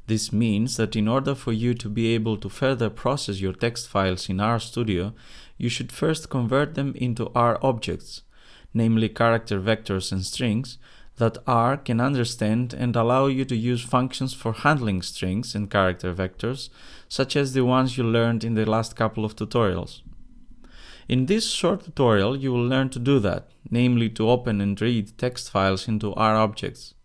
This means that in order for you to be able to further process your text files in RStudio, you should first convert them into R objects, namely character vectors and strings, that R can understand and allow you to use functions for handling strings and character vectors, such as the ones you learned in the last couple of tutorials. In this short tutorial, you will learn to do that, namely to open and read text files into R objects.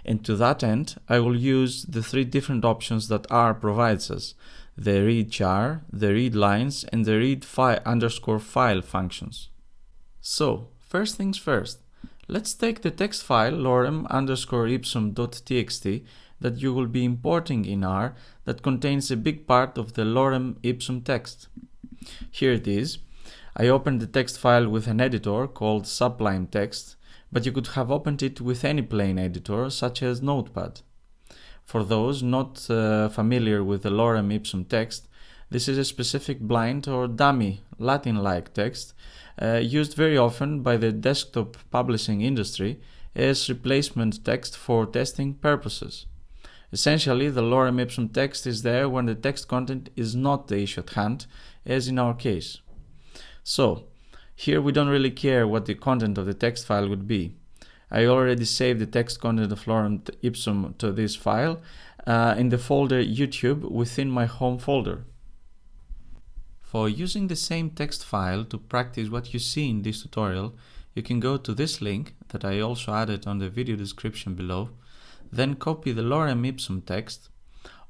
And to that end, I will use the 3 different options that R provides us, the readchar, the readlines, and the read_file functions. So, first things first, let's take the text file lorem_ipsum.txt that you will be importing in R that contains a big part of the lorem ipsum text. Here it is. I opened the text file with an editor called Sublime Text, but you could have opened it with any plain editor such as Notepad. For those not familiar with the lorem ipsum text, this is a specific blind or dummy Latin-like text used very often by the desktop publishing industry as replacement text for testing purposes. Essentially, the lorem ipsum text is there when the text content is not the issue at hand, as in our case. So, here we don't really care what the content of the text file would be. I already saved the text content of lorem ipsum to this file in the folder YouTube within my home folder. For using the same text file to practice what you see in this tutorial, you can go to this link that I also added on the video description below, then copy the lorem ipsum text,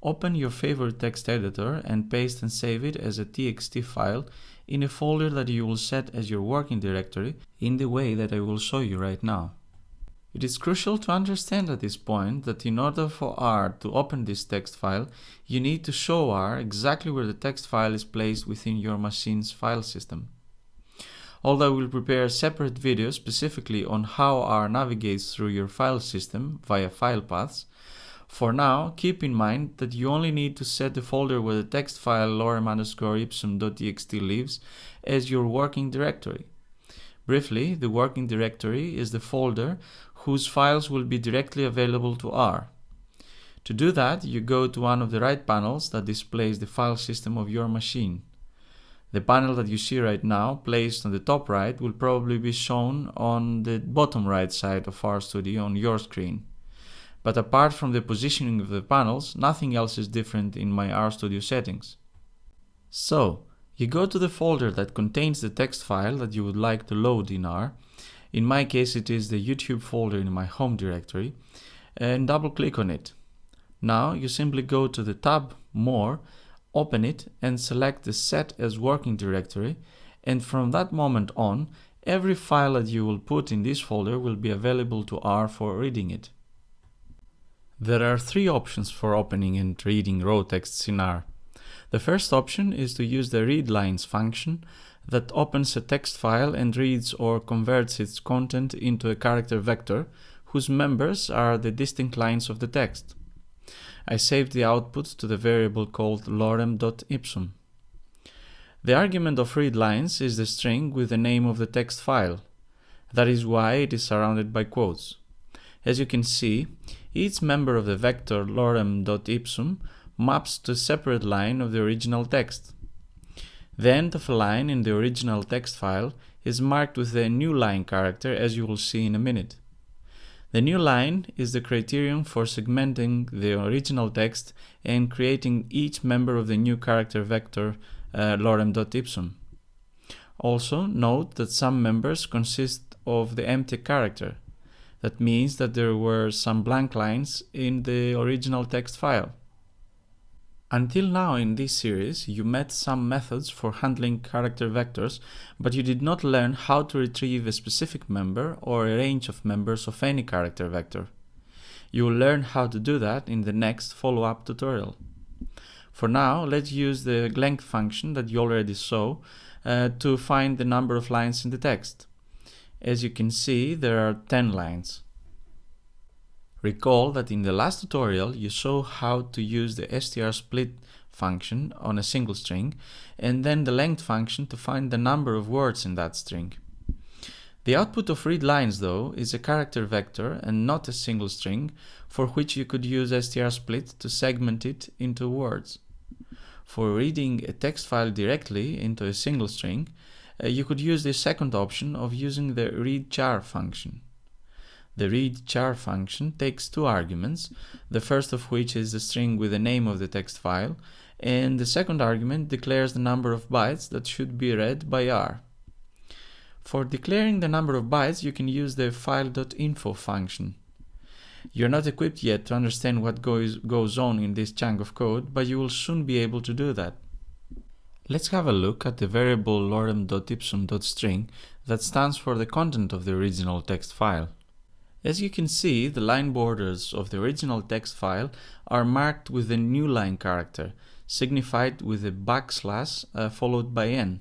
open your favorite text editor and paste and save it as a txt file in a folder that you will set as your working directory in the way that I will show you right now. It is crucial to understand at this point that in order for R to open this text file, you need to show R exactly where the text file is placed within your machine's file system. Although I will prepare separate videos specifically on how R navigates through your file system via file paths, for now keep in mind that you only need to set the folder where the text file lorem_ipsum.txt lives as your working directory. Briefly, the working directory is the folder whose files will be directly available to R. To do that, you go to one of the right panels that displays the file system of your machine. The panel that you see right now, placed on the top right, will probably be shown on the bottom right side of RStudio on your screen. But apart from the positioning of the panels, nothing else is different in my RStudio settings. So, you go to the folder that contains the text file that you would like to load in R. In my case, it is the YouTube folder in my home directory, and double-click on it. Now, you simply go to the tab More, open it, and select the Set as Working Directory, and from that moment on, every file that you will put in this folder will be available to R for reading it. There are three options for opening and reading raw texts in R. The first option is to use the readlines function that opens a text file and reads or converts its content into a character vector whose members are the distinct lines of the text. I saved the output to the variable called lorem.ipsum. The argument of readlines is the string with the name of the text file. That is why it is surrounded by quotes. As you can see, each member of the vector lorem.ipsum maps to a separate line of the original text. The end of a line in the original text file is marked with the new line character, as you will see in a minute. The new line is the criterion for segmenting the original text and creating each member of the new character vector lorem.ipsum. Also, note that some members consist of the empty character. That means that there were some blank lines in the original text file. Until now in this series, you met some methods for handling character vectors, but you did not learn how to retrieve a specific member or a range of members of any character vector. You will learn how to do that in the next follow-up tutorial. For now, let's use the length function that you already saw to find the number of lines in the text. As you can see, there are 10 lines. Recall that in the last tutorial you saw how to use the strsplit function on a single string and then the length function to find the number of words in that string. The output of readlines, though, is a character vector and not a single string, for which you could use strsplit to segment it into words. For reading a text file directly into a single string, you could use the second option of using the readchar function. The readchar function takes two arguments, the first of which is the string with the name of the text file, and the second argument declares the number of bytes that should be read by R. For declaring the number of bytes, you can use the file.info function. You're not equipped yet to understand what goes on in this chunk of code, but you will soon be able to do that. Let's have a look at the variable lorem.ipsum.string that stands for the content of the original text file. As you can see, the line borders of the original text file are marked with a new line character, signified with a backslash followed by n.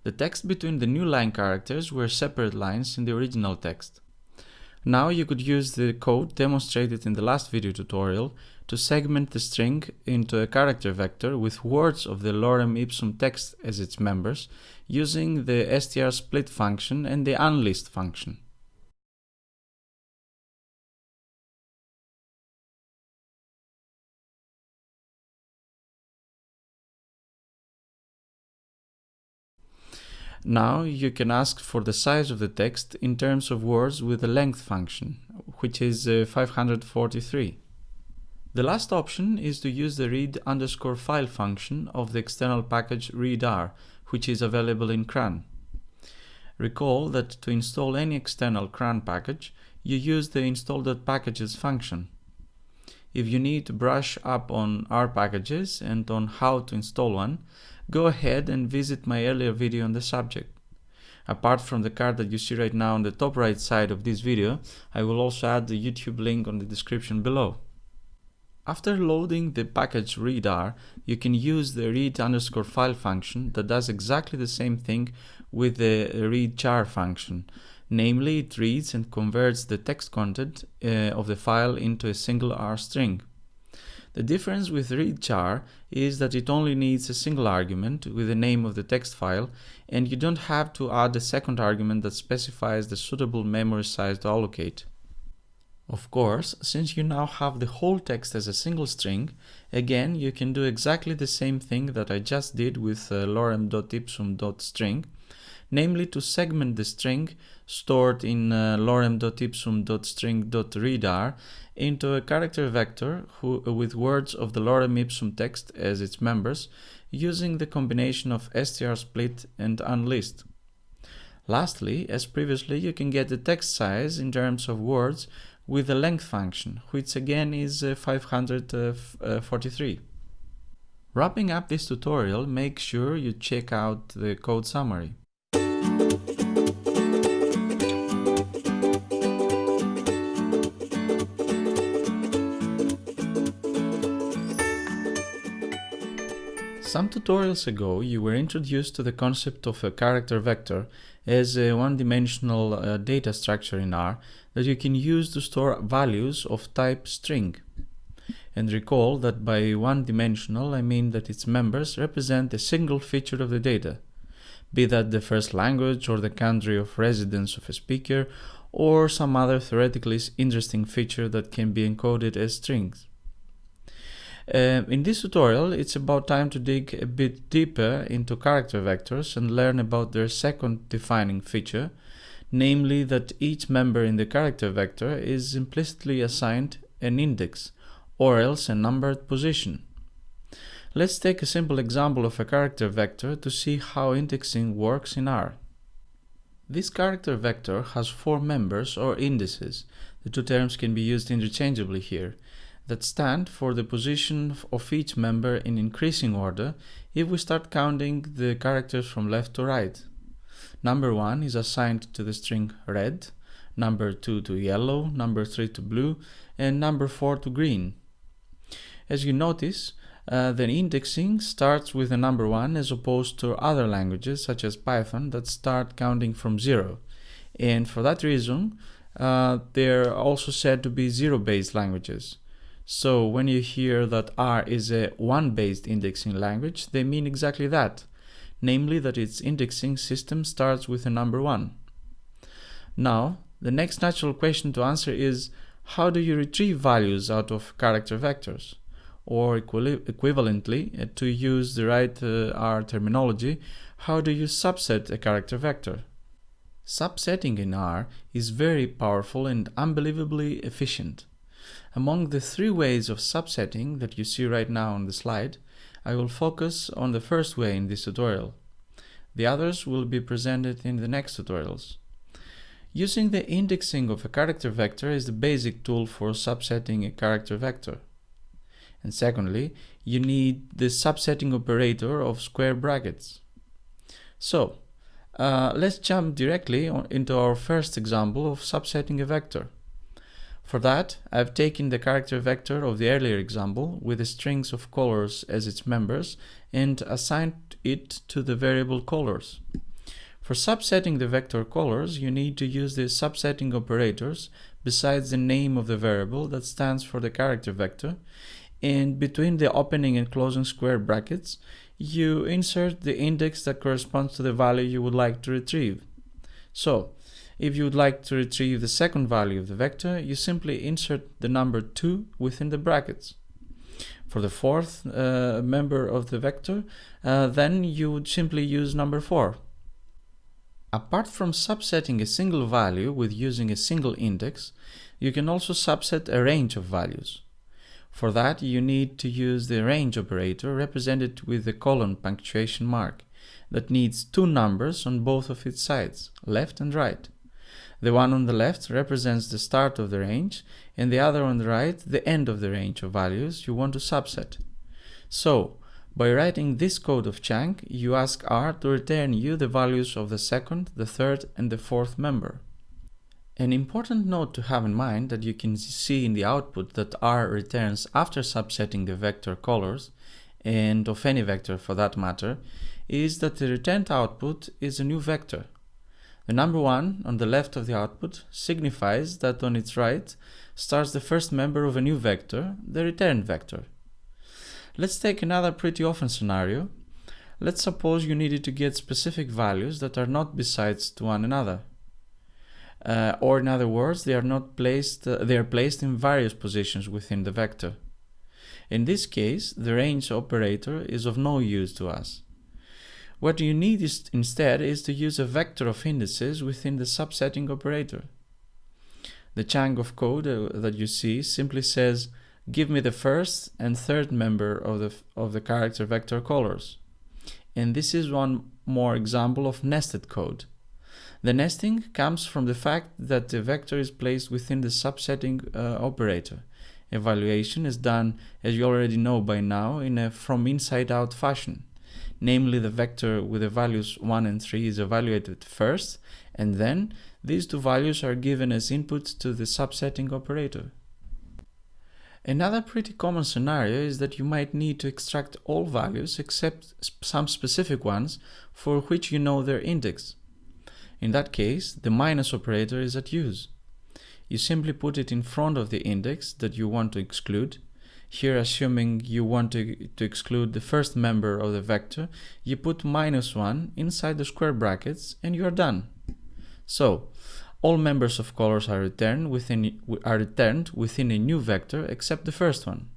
The text between the new line characters were separate lines in the original text. Now you could use the code demonstrated in the last video tutorial to segment the string into a character vector with words of the lorem ipsum text as its members, using the strsplit function and the unlist function. Now you can ask for the size of the text in terms of words with the length function, which is 543. The last option is to use the read_file function of the external package readr, which is available in cran. Recall that to install any external cran package, you use the install.packages function. If you need to brush up on R packages and on how to install one, go ahead and visit my earlier video on the subject. Apart from the card that you see right now on the top right side of this video, I will also add the YouTube link on the description below. After loading the package readr, you can use the read_file function that does exactly the same thing with the readchar function. Namely, it reads and converts the text content of the file into a single R string. The difference with readchar is that it only needs a single argument with the name of the text file, and you don't have to add a second argument that specifies the suitable memory size to allocate. Of course, since you now have the whole text as a single string, again you can do exactly the same thing that I just did with lorem.ipsum.string, namely to segment the string stored in lorem.ipsum.string.readr into a character vector with words of the lorem ipsum text as its members, using the combination of strsplit and unlist. Lastly, as previously, you can get the text size in terms of words with the length function, which again is 543. Wrapping up this tutorial, make sure you check out the code summary. Some tutorials ago, you were introduced to the concept of a character vector as a one-dimensional data structure in R that you can use to store values of type string. And recall that by one-dimensional, I mean that its members represent a single feature of the data, be that the first language or the country of residence of a speaker, or some other theoretically interesting feature that can be encoded as strings. In this tutorial, it's about time to dig a bit deeper into character vectors and learn about their second defining feature, namely that each member in the character vector is implicitly assigned an index, or else a numbered position. Let's take a simple example of a character vector to see how indexing works in R. This character vector has 4 members or indices, the two terms can be used interchangeably here, that stand for the position of each member in increasing order if we start counting the characters from left to right. Number 1 is assigned to the string red, number 2 to yellow, number 3 to blue, and number 4 to green. As you notice, the indexing starts with the number 1 as opposed to other languages such as Python that start counting from 0. And for that reason, they're also said to be zero-based languages. So when you hear that R is a one-based indexing language, they mean exactly that, namely that its indexing system starts with the number 1. Now, the next natural question to answer is, how do you retrieve values out of character vectors? Or equivalently, to use the right R terminology, how do you subset a character vector? Subsetting in R is very powerful and unbelievably efficient. Among the 3 ways of subsetting that you see right now on the slide, I will focus on the first way in this tutorial. The others will be presented in the next tutorials. Using the indexing of a character vector is the basic tool for subsetting a character vector. And secondly, you need the subsetting operator of square brackets. So, let's jump directly into our first example of subsetting a vector. For that, I've taken the character vector of the earlier example with the strings of colors as its members and assigned it to the variable colors. For subsetting the vector colors, you need to use the subsetting operators besides the name of the variable that stands for the character vector, and between the opening and closing square brackets, you insert the index that corresponds to the value you would like to retrieve. So, if you would like to retrieve the second value of the vector, you simply insert the number 2 within the brackets. For the fourth member of the vector, then you would simply use number 4. Apart from subsetting a single value with using a single index, you can also subset a range of values. For that, you need to use the range operator represented with the colon punctuation mark that needs 2 numbers on both of its sides, left and right. The one on the left represents the start of the range, and the other on the right the end of the range of values you want to subset. So, by writing this code of chunk, you ask R to return you the values of the second, the third, and the fourth member. An important note to have in mind that you can see in the output that R returns after subsetting the vector colors, and of any vector for that matter, is that the returned output is a new vector. The number 1 on the left of the output signifies that on its right starts the first member of a new vector, the returned vector. Let's take another pretty often scenario. Let's suppose you needed to get specific values that are not besides to one another. Or in other words, they are placed in various positions within the vector. In this case, the range operator is of no use to us. What you need instead is to use a vector of indices within the subsetting operator. The chunk of code that you see simply says, give me the first and third member of the character vector colors. And this is one more example of nested code. The nesting comes from the fact that the vector is placed within the subsetting operator. Evaluation is done, as you already know by now, in a from inside out fashion. Namely, the vector with the values 1 and 3 is evaluated first, and then these 2 values are given as input to the subsetting operator. Another pretty common scenario is that you might need to extract all values except some specific ones for which you know their index. In that case, the minus operator is at use. You simply put it in front of the index that you want to exclude. Here, assuming you want to exclude the first member of the vector, you put -1 inside the square brackets and you are done. So, all members of colors are returned within a new vector except the first one.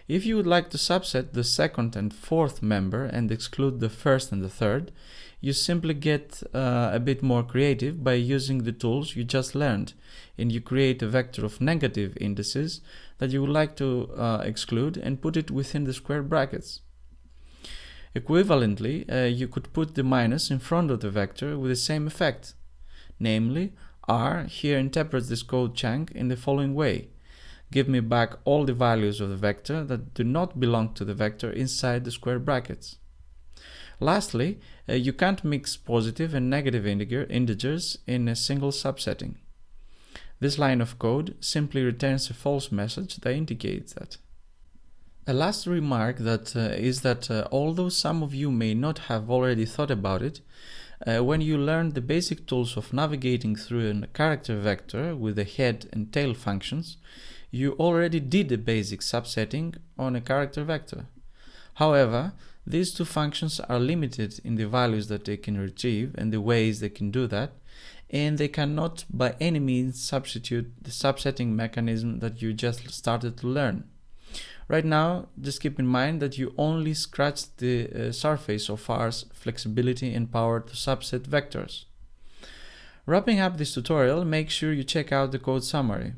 If you would like to subset the second and fourth member and exclude the first and the third, you simply get a bit more creative by using the tools you just learned, and you create a vector of negative indices that you would like to exclude and put it within the square brackets. Equivalently, you could put the minus in front of the vector with the same effect. Namely, R here interprets this code chunk in the following way. Give me back all the values of the vector that do not belong to the vector inside the square brackets. Lastly, you can't mix positive and negative integers in a single subsetting. This line of code simply returns a false message that indicates that. A last remark is that although some of you may not have already thought about it, when you learned the basic tools of navigating through a character vector with the head and tail functions, you already did a basic subsetting on a character vector. However, these 2 functions are limited in the values that they can retrieve and the ways they can do that, and they cannot by any means substitute the subsetting mechanism that you just started to learn. Right now, just keep in mind that you only scratched the surface of R's flexibility and power to subset vectors. Wrapping up this tutorial, make sure you check out the code summary.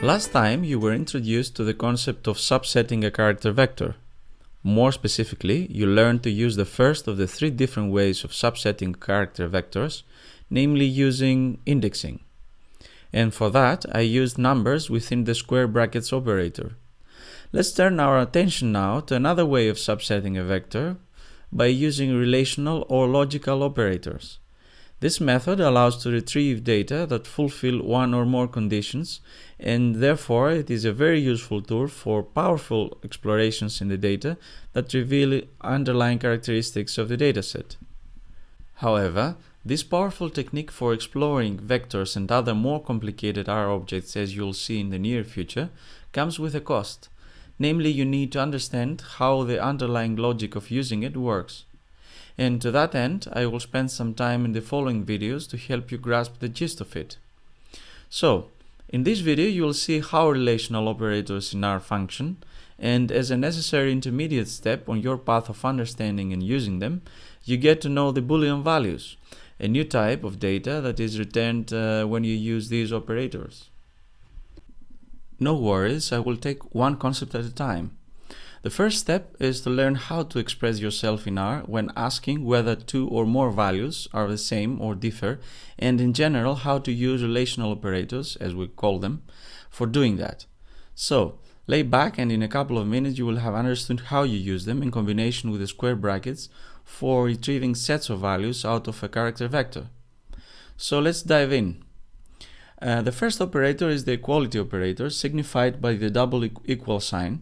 Last time you were introduced to the concept of subsetting a character vector. More specifically, you learned to use the first of the 3 different ways of subsetting character vectors, namely using indexing. And for that, I used numbers within the square brackets operator. Let's turn our attention now to another way of subsetting a vector by using relational or logical operators. This method allows to retrieve data that fulfill one or more conditions, and therefore it is a very useful tool for powerful explorations in the data that reveal underlying characteristics of the dataset. However, this powerful technique for exploring vectors and other more complicated R objects, as you'll see in the near future, comes with a cost. Namely, you need to understand how the underlying logic of using it works. And to that end, I will spend some time in the following videos to help you grasp the gist of it. So, in this video you will see how relational operators in R function, and as a necessary intermediate step on your path of understanding and using them, you get to know the Boolean values, a new type of data that is returned when you use these operators. No worries, I will take one concept at a time. The first step is to learn how to express yourself in R when asking whether two or more values are the same or differ, and in general how to use relational operators, as we call them, for doing that. So, lay back and in a couple of minutes you will have understood how you use them in combination with the square brackets for retrieving sets of values out of a character vector. So let's dive in. The first operator is the equality operator, signified by the double equal sign.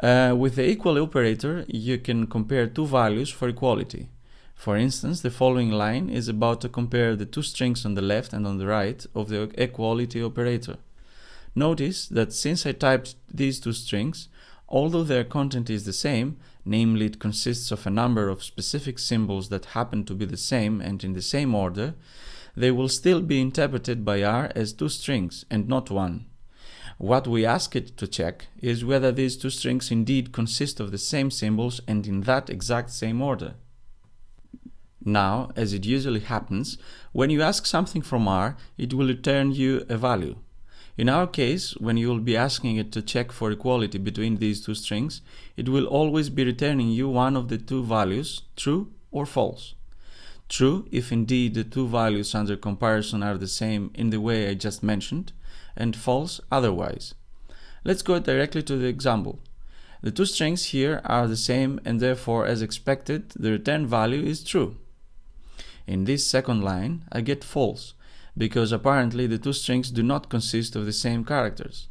With the equal operator, you can compare two values for equality. For instance, the following line is about to compare the two strings on the left and on the right of the equality operator. Notice that since I typed these two strings, although their content is the same, namely it consists of a number of specific symbols that happen to be the same and in the same order, they will still be interpreted by R as two strings and not one. What we ask it to check is whether these two strings indeed consist of the same symbols and in that exact same order. Now, as it usually happens, when you ask something from R, it will return you a value. In our case, when you will be asking it to check for equality between these two strings, it will always be returning you one of the two values, true or false. True if indeed the two values under comparison are the same in the way I just mentioned, and false otherwise. Let's go directly to the example. The two strings here are the same and therefore, as expected, the return value is true. In this second line, I get false, because apparently the two strings do not consist of the same characters.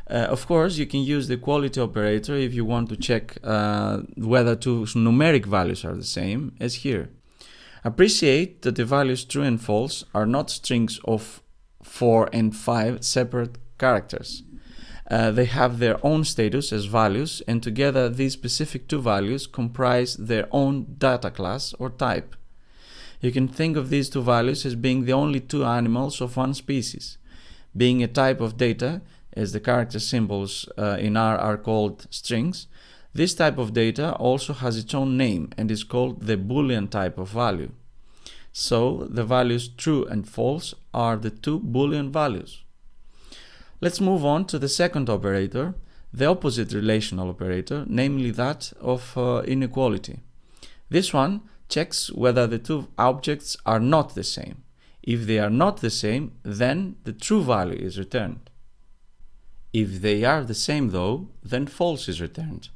Of course, you can use the equality operator if you want to check whether two numeric values are the same, as here. Appreciate that the values true and false are not strings of 4 and 5 separate characters. They have their own status as values, and together these specific two values comprise their own data class or type. You can think of these two values as being the only two animals of one species. Being a type of data, as the character symbols in R are called strings, this type of data also has its own name and is called the Boolean type of value. So, the values true and false are the two Boolean values. Let's move on to the second operator, the opposite relational operator, namely that of inequality. This one checks whether the two objects are not the same. If they are not the same, then the true value is returned. If they are the same though, then false is returned.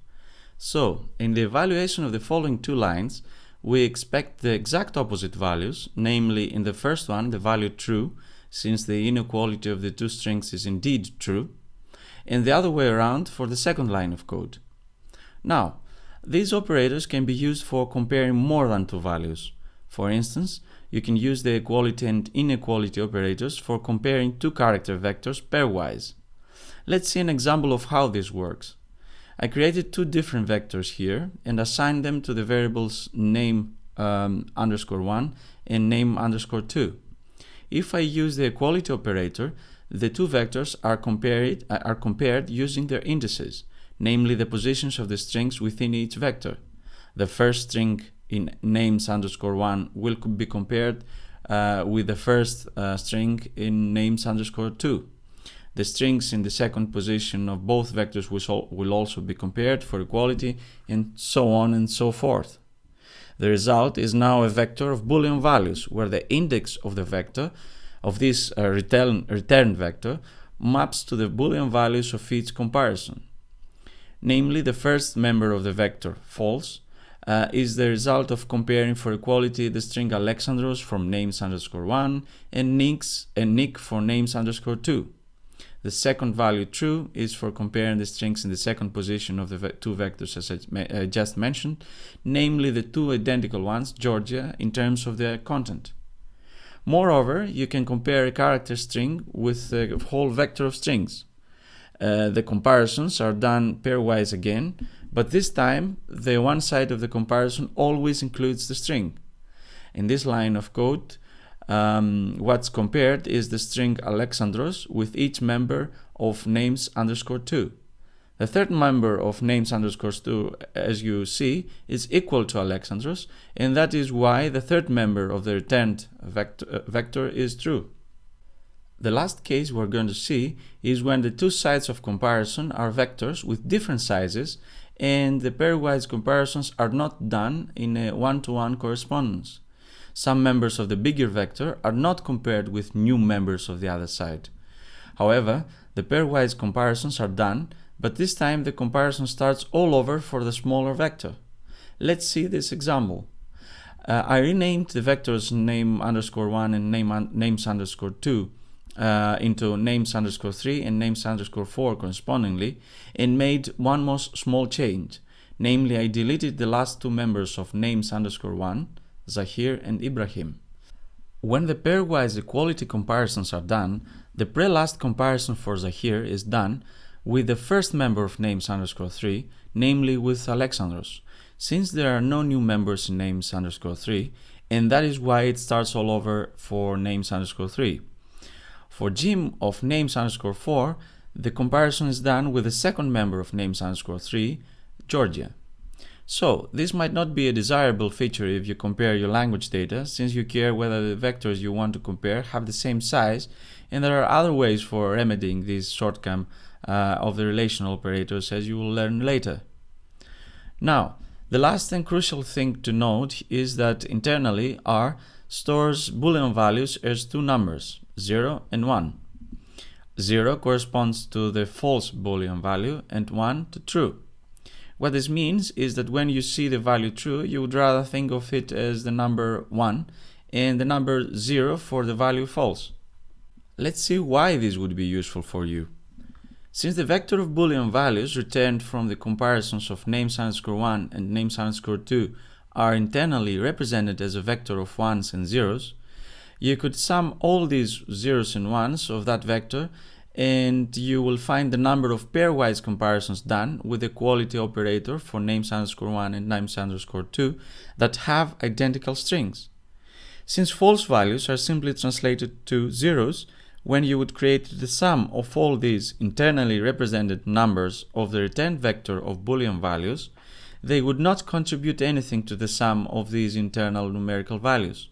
So, in the evaluation of the following two lines, we expect the exact opposite values, namely in the first one the value true, since the inequality of the two strings is indeed true, and the other way around for the second line of code. Now, these operators can be used for comparing more than two values. For instance, you can use the equality and inequality operators for comparing two character vectors pairwise. Let's see an example of how this works. I created two different vectors here and assigned them to the variables name _1 and name _2. If I use the equality operator, the two vectors are compared using their indices, namely the positions of the strings within each vector. The first string in names _1 will be compared with the first string in names _2. The strings in the second position of both vectors will also be compared for equality, and so on and so forth. The result is now a vector of Boolean values, where the index of the vector, of this return vector, maps to the Boolean values of each comparison. namely the first member of the vector, false, is the result of comparing for equality the string Alexandros from names_1 and Nick for names_2. The second value, true, is for comparing the strings in the second position of the two vectors as I just mentioned, namely the two identical ones, Georgia, in terms of their content. Moreover, you can compare a character string with a whole vector of strings. The comparisons are done pairwise again, but this time the one side of the comparison always includes the string. In this line of code, what's compared is the string Alexandros with each member of names_2. The third member of names_2, as you see, is equal to Alexandros, and that is why the third member of the returned vector is true. The last case we're going to see is when the two sides of comparison are vectors with different sizes and the pairwise comparisons are not done in a one-to-one correspondence. Some members of the bigger vector are not compared with new members of the other side. However, the pairwise comparisons are done, but this time the comparison starts all over for the smaller vector. Let's see this example. I renamed the vectors name_1 and names_2 into names_3 and names_4 correspondingly, and made one more small change. Namely, I deleted the last two members of names_1, Zahir and Ibrahim. When the pairwise equality comparisons are done, the pre-last comparison for Zahir is done with the first member of names_3, namely with Alexandros, since there are no new members in names_3, and that is why it starts all over for names_3. For Jim of names_4, the comparison is done with the second member of names_3, Georgia. So, this might not be a desirable feature if you compare your language data, since you care whether the vectors you want to compare have the same size, and there are other ways for remedying this shortcoming of the relational operators, as you will learn later. Now, the last and crucial thing to note is that internally R stores Boolean values as two numbers, 0 and 1. 0 corresponds to the false Boolean value and 1 to true. What this means is that when you see the value true, you would rather think of it as the number 1 and the number 0 for the value false. Let's see why this would be useful for you. Since the vector of Boolean values returned from the comparisons of names_1 and names_2 are internally represented as a vector of 1s and 0s, you could sum all these 0s and 1s of that vector and you will find the number of pairwise comparisons done with the equality operator for names_1 and names_2 that have identical strings. Since false values are simply translated to 0s, when you would create the sum of all these internally represented numbers of the returned vector of Boolean values, they would not contribute anything to the sum of these internal numerical values.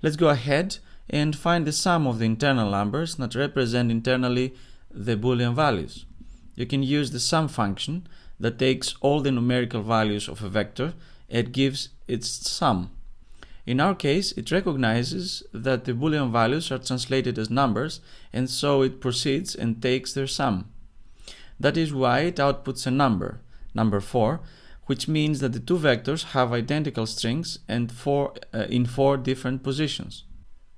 Let's go ahead and find the sum of the internal numbers that represent internally the Boolean values. You can use the sum function that takes all the numerical values of a vector and gives its sum. In our case, it recognizes that the Boolean values are translated as numbers, and so it proceeds and takes their sum. That is why it outputs a number 4, which means that the two vectors have identical strings and in 4 different positions.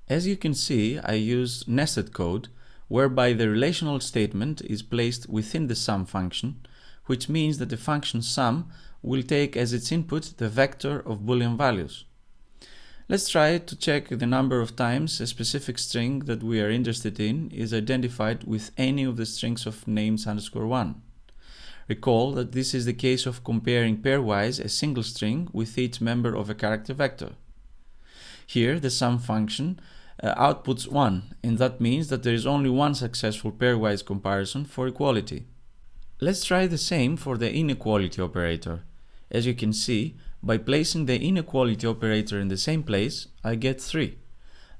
As you can see, I used nested code, whereby the relational statement is placed within the sum function, which means that the function sum will take as its input the vector of Boolean values. Let's try to check the number of times a specific string that we are interested in is identified with any of the strings of names_1. Recall that this is the case of comparing pairwise a single string with each member of a character vector. Here, the sum function outputs 1, and that means that there is only one successful pairwise comparison for equality. Let's try the same for the inequality operator. As you can see, by placing the inequality operator in the same place, I get 3,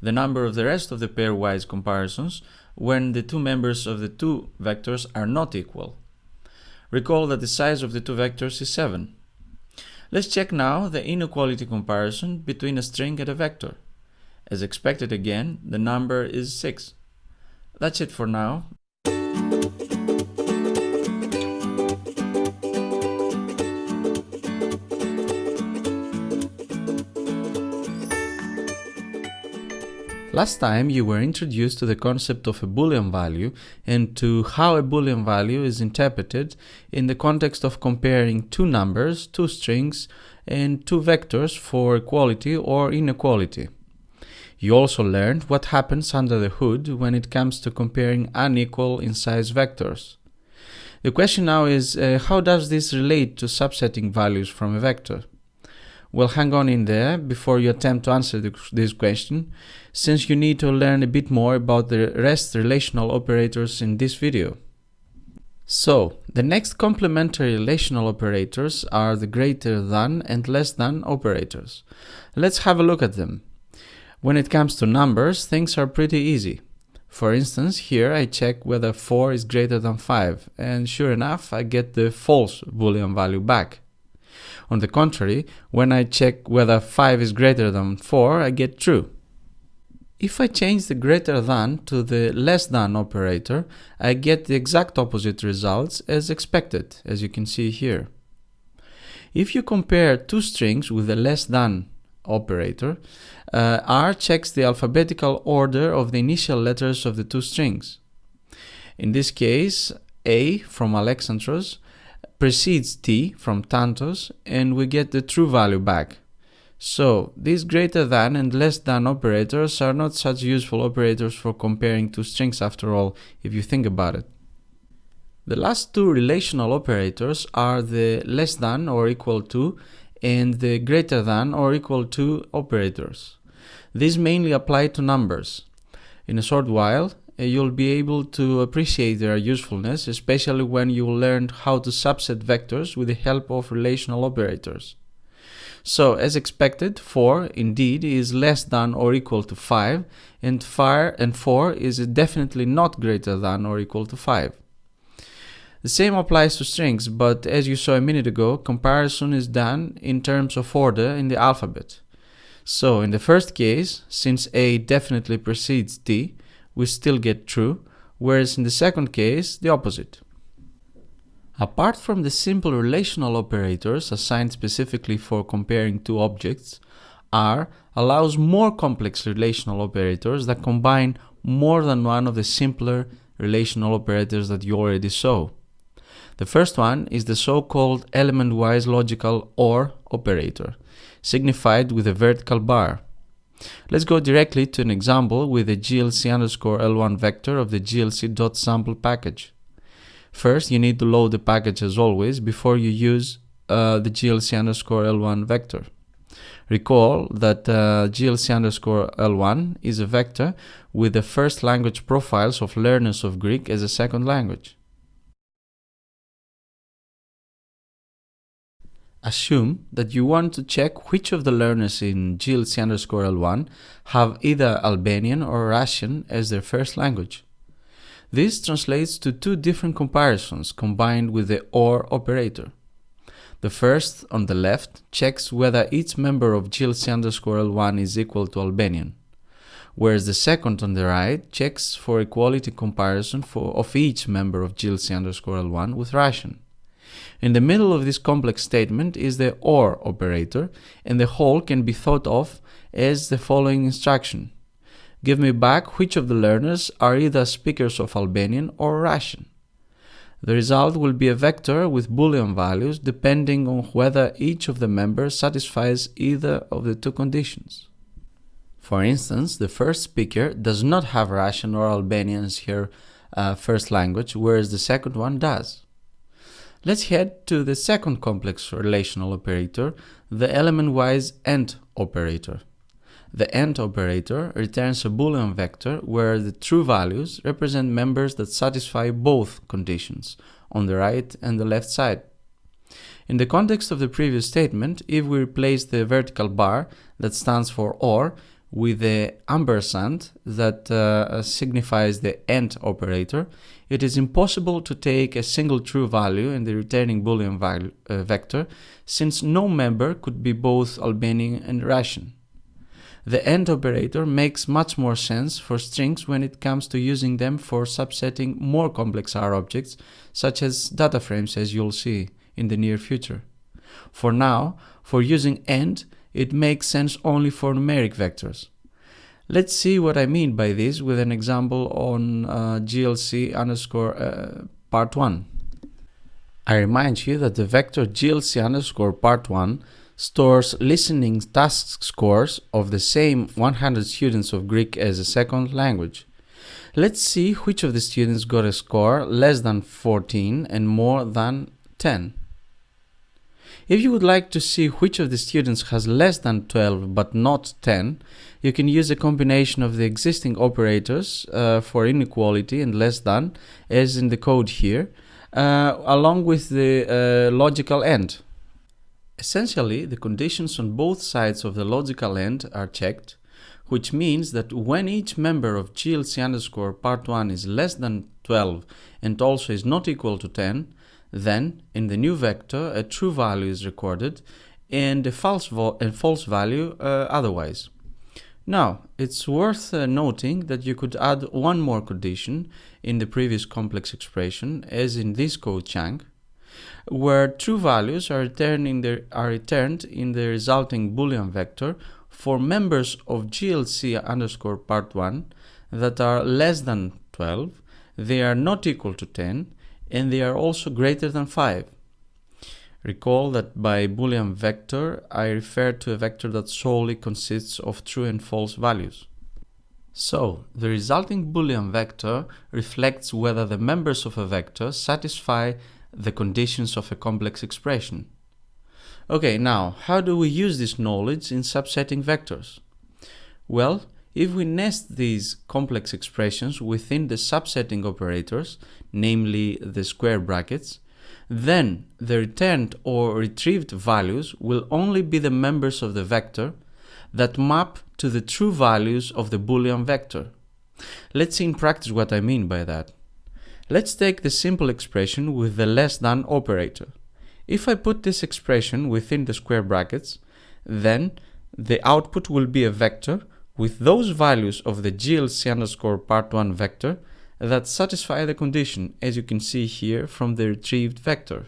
the number of the rest of the pairwise comparisons when the two members of the two vectors are not equal. Recall that the size of the two vectors is 7. Let's check now the inequality comparison between a string and a vector. As expected again, the number is 6. That's it for now. Last time you were introduced to the concept of a Boolean value and to how a Boolean value is interpreted in the context of comparing two numbers, two strings, and two vectors for equality or inequality. You also learned what happens under the hood when it comes to comparing unequal in size vectors. The question now is, how does this relate to subsetting values from a vector? Well, hang on in there before you attempt to answer this question, since you need to learn a bit more about the REST relational operators in this video. So, the next complementary relational operators are the greater than and less than operators. Let's have a look at them. When it comes to numbers, things are pretty easy. For instance, here I check whether 4 is greater than 5, and sure enough, I get the false Boolean value back. On the contrary, when I check whether 5 is greater than 4, I get true. If I change the greater than to the less than operator, I get the exact opposite results as expected, as you can see here. If you compare two strings with the less than operator, R checks the alphabetical order of the initial letters of the two strings. In this case, A from Alex Tantos precedes T from Tantos, and we get the true value back. So, these greater than and less than operators are not such useful operators for comparing two strings after all, if you think about it. The last two relational operators are the less than or equal to and the greater than or equal to operators. These mainly apply to numbers. In a short while, you'll be able to appreciate their usefulness, especially when you learn how to subset vectors with the help of relational operators. So, as expected, 4 indeed is less than or equal to 5, and 4 is definitely not greater than or equal to 5. The same applies to strings, but as you saw a minute ago, comparison is done in terms of order in the alphabet. So, in the first case, since A definitely precedes T, we still get true, whereas in the second case, the opposite. Apart from the simple relational operators assigned specifically for comparing two objects, R allows more complex relational operators that combine more than one of the simpler relational operators that you already saw. The first one is the so-called element-wise logical OR operator, signified with a vertical bar. Let's go directly to an example with the GLC_L1 vector of the GLC.sample package. First, you need to load the package as always before you use the GLC_L1 vector. Recall that GLC_L1 is a vector with the first language profiles of learners of Greek as a second language. Assume that you want to check which of the learners in GLC_L1 have either Albanian or Russian as their first language. This translates to two different comparisons combined with the OR operator. The first, on the left, checks whether each member of GLC_L1 is equal to Albanian, whereas the second on the right checks for equality comparison of each member of GLC_L1 with Russian. In the middle of this complex statement is the OR operator, and the whole can be thought of as the following instruction. Give me back which of the learners are either speakers of Albanian or Russian. The result will be a vector with Boolean values depending on whether each of the members satisfies either of the two conditions. For instance, the first speaker does not have Russian or Albanian as her first language, whereas the second one does. Let's head to the second complex relational operator, the element-wise AND operator. The AND operator returns a Boolean vector where the true values represent members that satisfy both conditions, on the right and the left side. In the context of the previous statement, if we replace the vertical bar that stands for OR with the ampersand that signifies the AND operator, it is impossible to take a single true value in the returning Boolean vector, since no member could be both Albanian and Russian. The AND operator makes much more sense for strings when it comes to using them for subsetting more complex R objects, such as data frames, as you'll see in the near future. For now, for using AND, it makes sense only for numeric vectors. Let's see what I mean by this with an example on GLC underscore part 1. I remind you that the vector GLC underscore part 1 stores listening task scores of the same 100 students of Greek as a second language. Let's see which of the students got a score less than 14 and more than 10. If you would like to see which of the students has less than 12 but not 10, you can use a combination of the existing operators for inequality and less than, as in the code here, along with the logical AND. Essentially, the conditions on both sides of the logical AND are checked, which means that when each member of GLC underscore part 1 is less than 12 and also is not equal to 10, then in the new vector a true value is recorded and a false value otherwise. Now, it's worth noting that you could add one more condition in the previous complex expression, as in this code chunk, where true values are returned in the resulting Boolean vector for members of GLC underscore part 1 that are less than 12, they are not equal to 10, and they are also greater than 5. Recall that by Boolean vector, I refer to a vector that solely consists of true and false values. So, the resulting Boolean vector reflects whether the members of a vector satisfy the conditions of a complex expression. Okay, now, how do we use this knowledge in subsetting vectors? Well, if we nest these complex expressions within the subsetting operators, namely the square brackets, then the returned or retrieved values will only be the members of the vector that map to the true values of the Boolean vector. Let's see in practice what I mean by that. Let's take the simple expression with the less than operator. If I put this expression within the square brackets, then the output will be a vector with those values of the GLC underscore part 1 vector that satisfy the condition, as you can see here from the retrieved vector.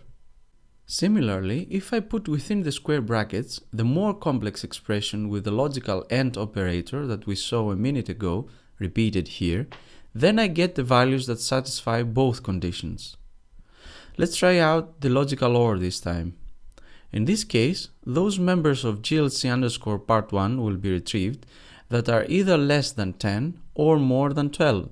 Similarly, if I put within the square brackets the more complex expression with the logical AND operator that we saw a minute ago, repeated here, then I get the values that satisfy both conditions. Let's try out the logical OR this time. In this case, those members of GLC underscore part 1 will be retrieved that are either less than 10 or more than 12.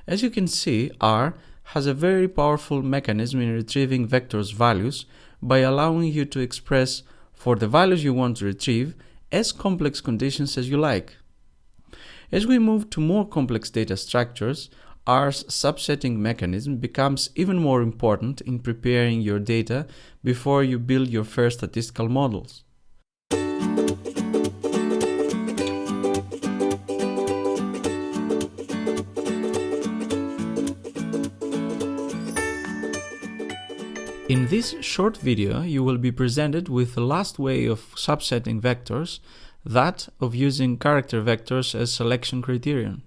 As you can see, R has a very powerful mechanism in retrieving vectors' values by allowing you to express for the values you want to retrieve as complex conditions as you like. As we move to more complex data structures, R's subsetting mechanism becomes even more important in preparing your data before you build your first statistical models. In this short video, you will be presented with the last way of subsetting vectors, that of using character vectors as selection criterion.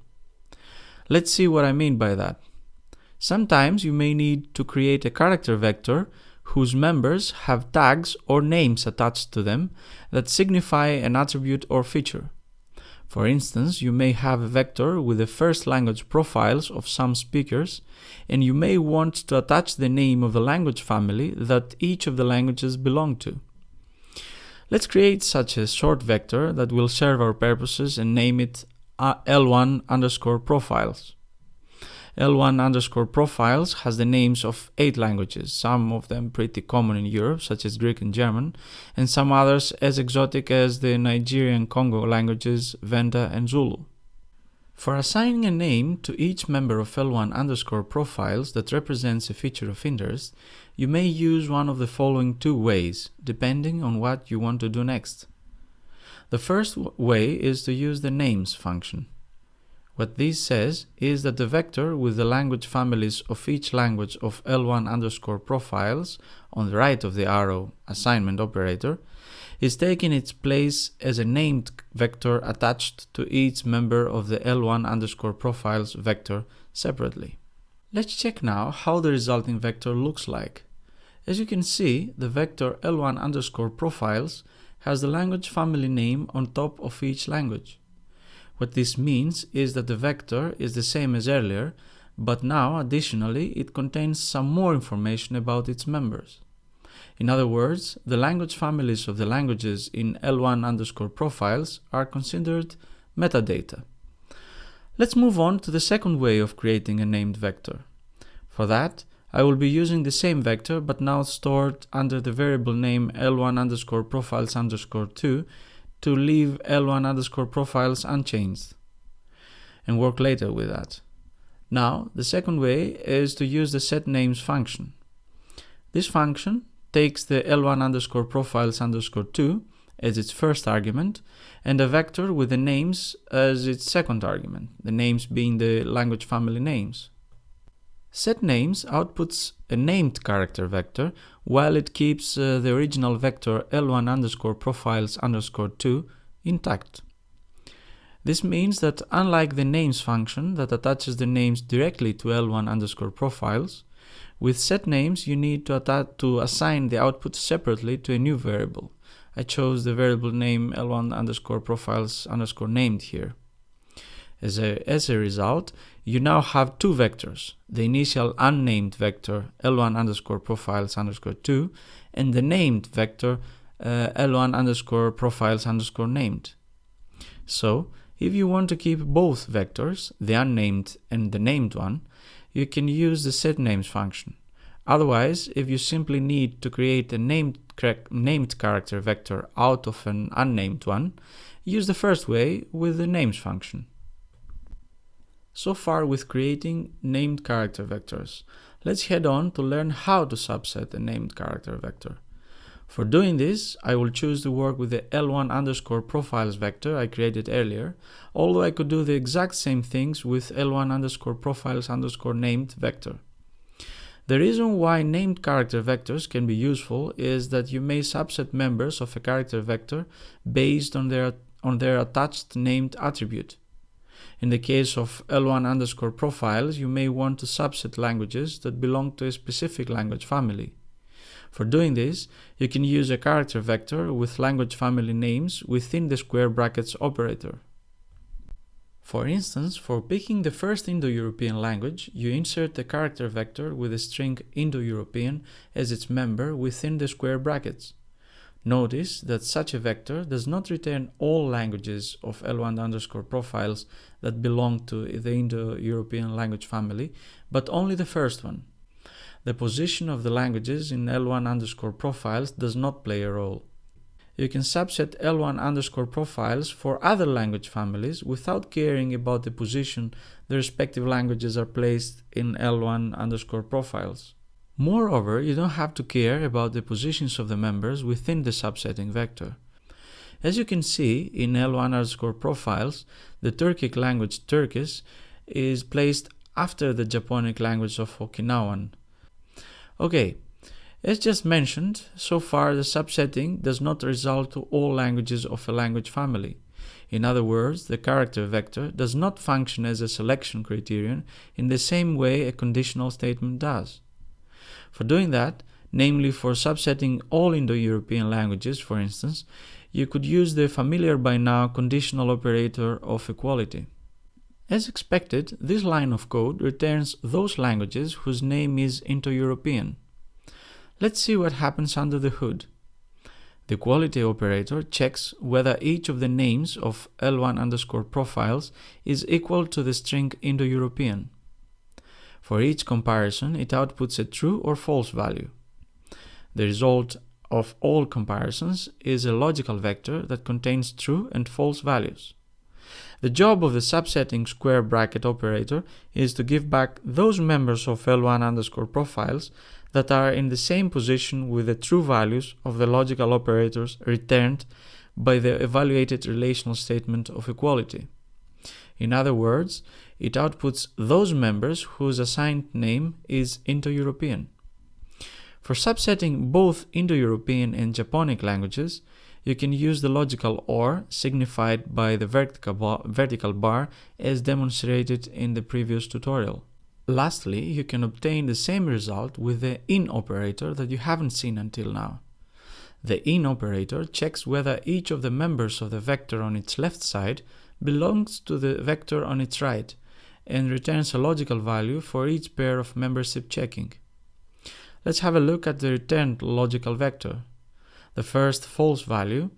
Let's see what I mean by that. Sometimes you may need to create a character vector whose members have tags or names attached to them that signify an attribute or feature. For instance, you may have a vector with the first language profiles of some speakers, and you may want to attach the name of the language family that each of the languages belong to. Let's create such a short vector that will serve our purposes and name it L1 underscore profiles. L1 underscore profiles has the names of 8 languages, some of them pretty common in Europe, such as Greek and German, and some others as exotic as the Nigerian Congo languages, Venda and Zulu. For assigning a name to each member of L1 underscore profiles that represents a feature of interest, you may use one of the following 2 ways, depending on what you want to do next. The first way is to use the names function. What this says is that the vector with the language families of each language of L1 underscore profiles on the right of the arrow assignment operator is taking its place as a named vector attached to each member of the L1 underscore profiles vector separately. Let's check now how the resulting vector looks like. As you can see, the vector L1 underscore profiles has the language family name on top of each language. What this means is that the vector is the same as earlier, but now additionally it contains some more information about its members. In other words, the language families of the languages in L1_profiles are considered metadata. Let's move on to the second way of creating a named vector. For that, I will be using the same vector but now stored under the variable name L1_profiles_2 to leave L1_profiles unchanged and work later with that. Now, the second way is to use the setNames function. This function takes the L1_profiles_2 as its first argument and a vector with the names as its second argument, the names being the language family names. setNames outputs a named character vector while it keeps the original vector L1_profiles_2 intact. This means that unlike the names function that attaches the names directly to L1_profiles, with setNames you need to assign the output separately to a new variable. I chose the variable name L1_profiles_named here. As a result, you now have two vectors, the initial unnamed vector L1_profiles_2 and the named vector L1_profiles_named. So, if you want to keep both vectors, the unnamed and the named one, you can use the setNames function. Otherwise, if you simply need to create a named character vector out of an unnamed one, use the first way with the names function. So far with creating named character vectors, let's head on to learn how to subset a named character vector. For doing this, I will choose to work with the L1_profiles vector I created earlier, although I could do the exact same things with L1_profiles_named vector. The reason why named character vectors can be useful is that you may subset members of a character vector based on their attached named attribute. In the case of L1_profiles, you may want to subset languages that belong to a specific language family. For doing this, you can use a character vector with language family names within the square brackets operator. For instance, for picking the first Indo-European language, you insert a character vector with the string Indo-European as its member within the square brackets. Notice that such a vector does not return all languages of L1_profiles that belong to the Indo-European language family, but only the first one. The position of the languages in L1_profiles does not play a role. You can subset L1_profiles for other language families without caring about the position the respective languages are placed in L1_profiles. Moreover, you don't have to care about the positions of the members within the subsetting vector. As you can see, in L1_profiles, the Turkic language Turkish is placed after the Japonic language of Okinawan. Okay, as just mentioned, so far the subsetting does not result to all languages of a language family. In other words, the character vector does not function as a selection criterion in the same way a conditional statement does. For doing that, namely for subsetting all Indo-European languages, for instance, you could use the familiar by now conditional operator of equality. As expected, this line of code returns those languages whose name is Indo-European. Let's see what happens under the hood. The equality operator checks whether each of the names of L1_profiles is equal to the string Indo-European. For each comparison, it outputs a true or false value. The result of all comparisons is a logical vector that contains true and false values. The job of the subsetting square bracket operator is to give back those members of L1_profiles that are in the same position with the true values of the logical operators returned by the evaluated relational statement of equality. In other words, it outputs those members whose assigned name is Indo-European. For subsetting both Indo-European and Japonic languages, you can use the logical OR signified by the vertical bar as demonstrated in the previous tutorial. Lastly, you can obtain the same result with the IN operator that you haven't seen until now. The in operator checks whether each of the members of the vector on its left side belongs to the vector on its right, and returns a logical value for each pair of membership checking. Let's have a look at the returned logical vector. The first false value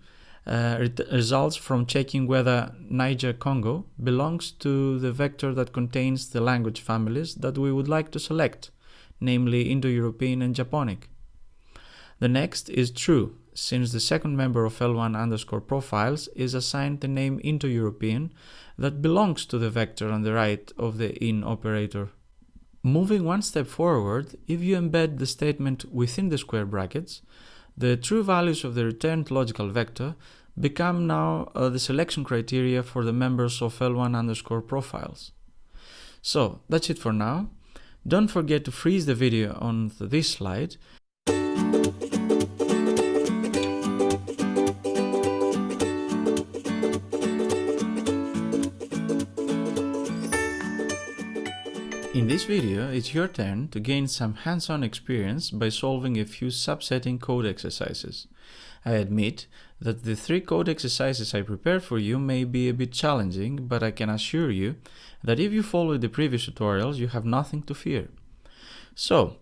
results from checking whether Niger-Congo belongs to the vector that contains the language families that we would like to select, namely Indo-European and Japonic. The next is true, since the second member of L1_profiles is assigned the name Indo-European that belongs to the vector on the right of the in operator. Moving one step forward, if you embed the statement within the square brackets, the true values of the returned logical vector become now the selection criteria for the members of L1_profiles. So that's it for now. Don't forget to freeze the video on this slide. In this video, it's your turn to gain some hands-on experience by solving a few subsetting code exercises. I admit that the 3 code exercises I prepared for you may be a bit challenging, but I can assure you that if you follow the previous tutorials, you have nothing to fear. So,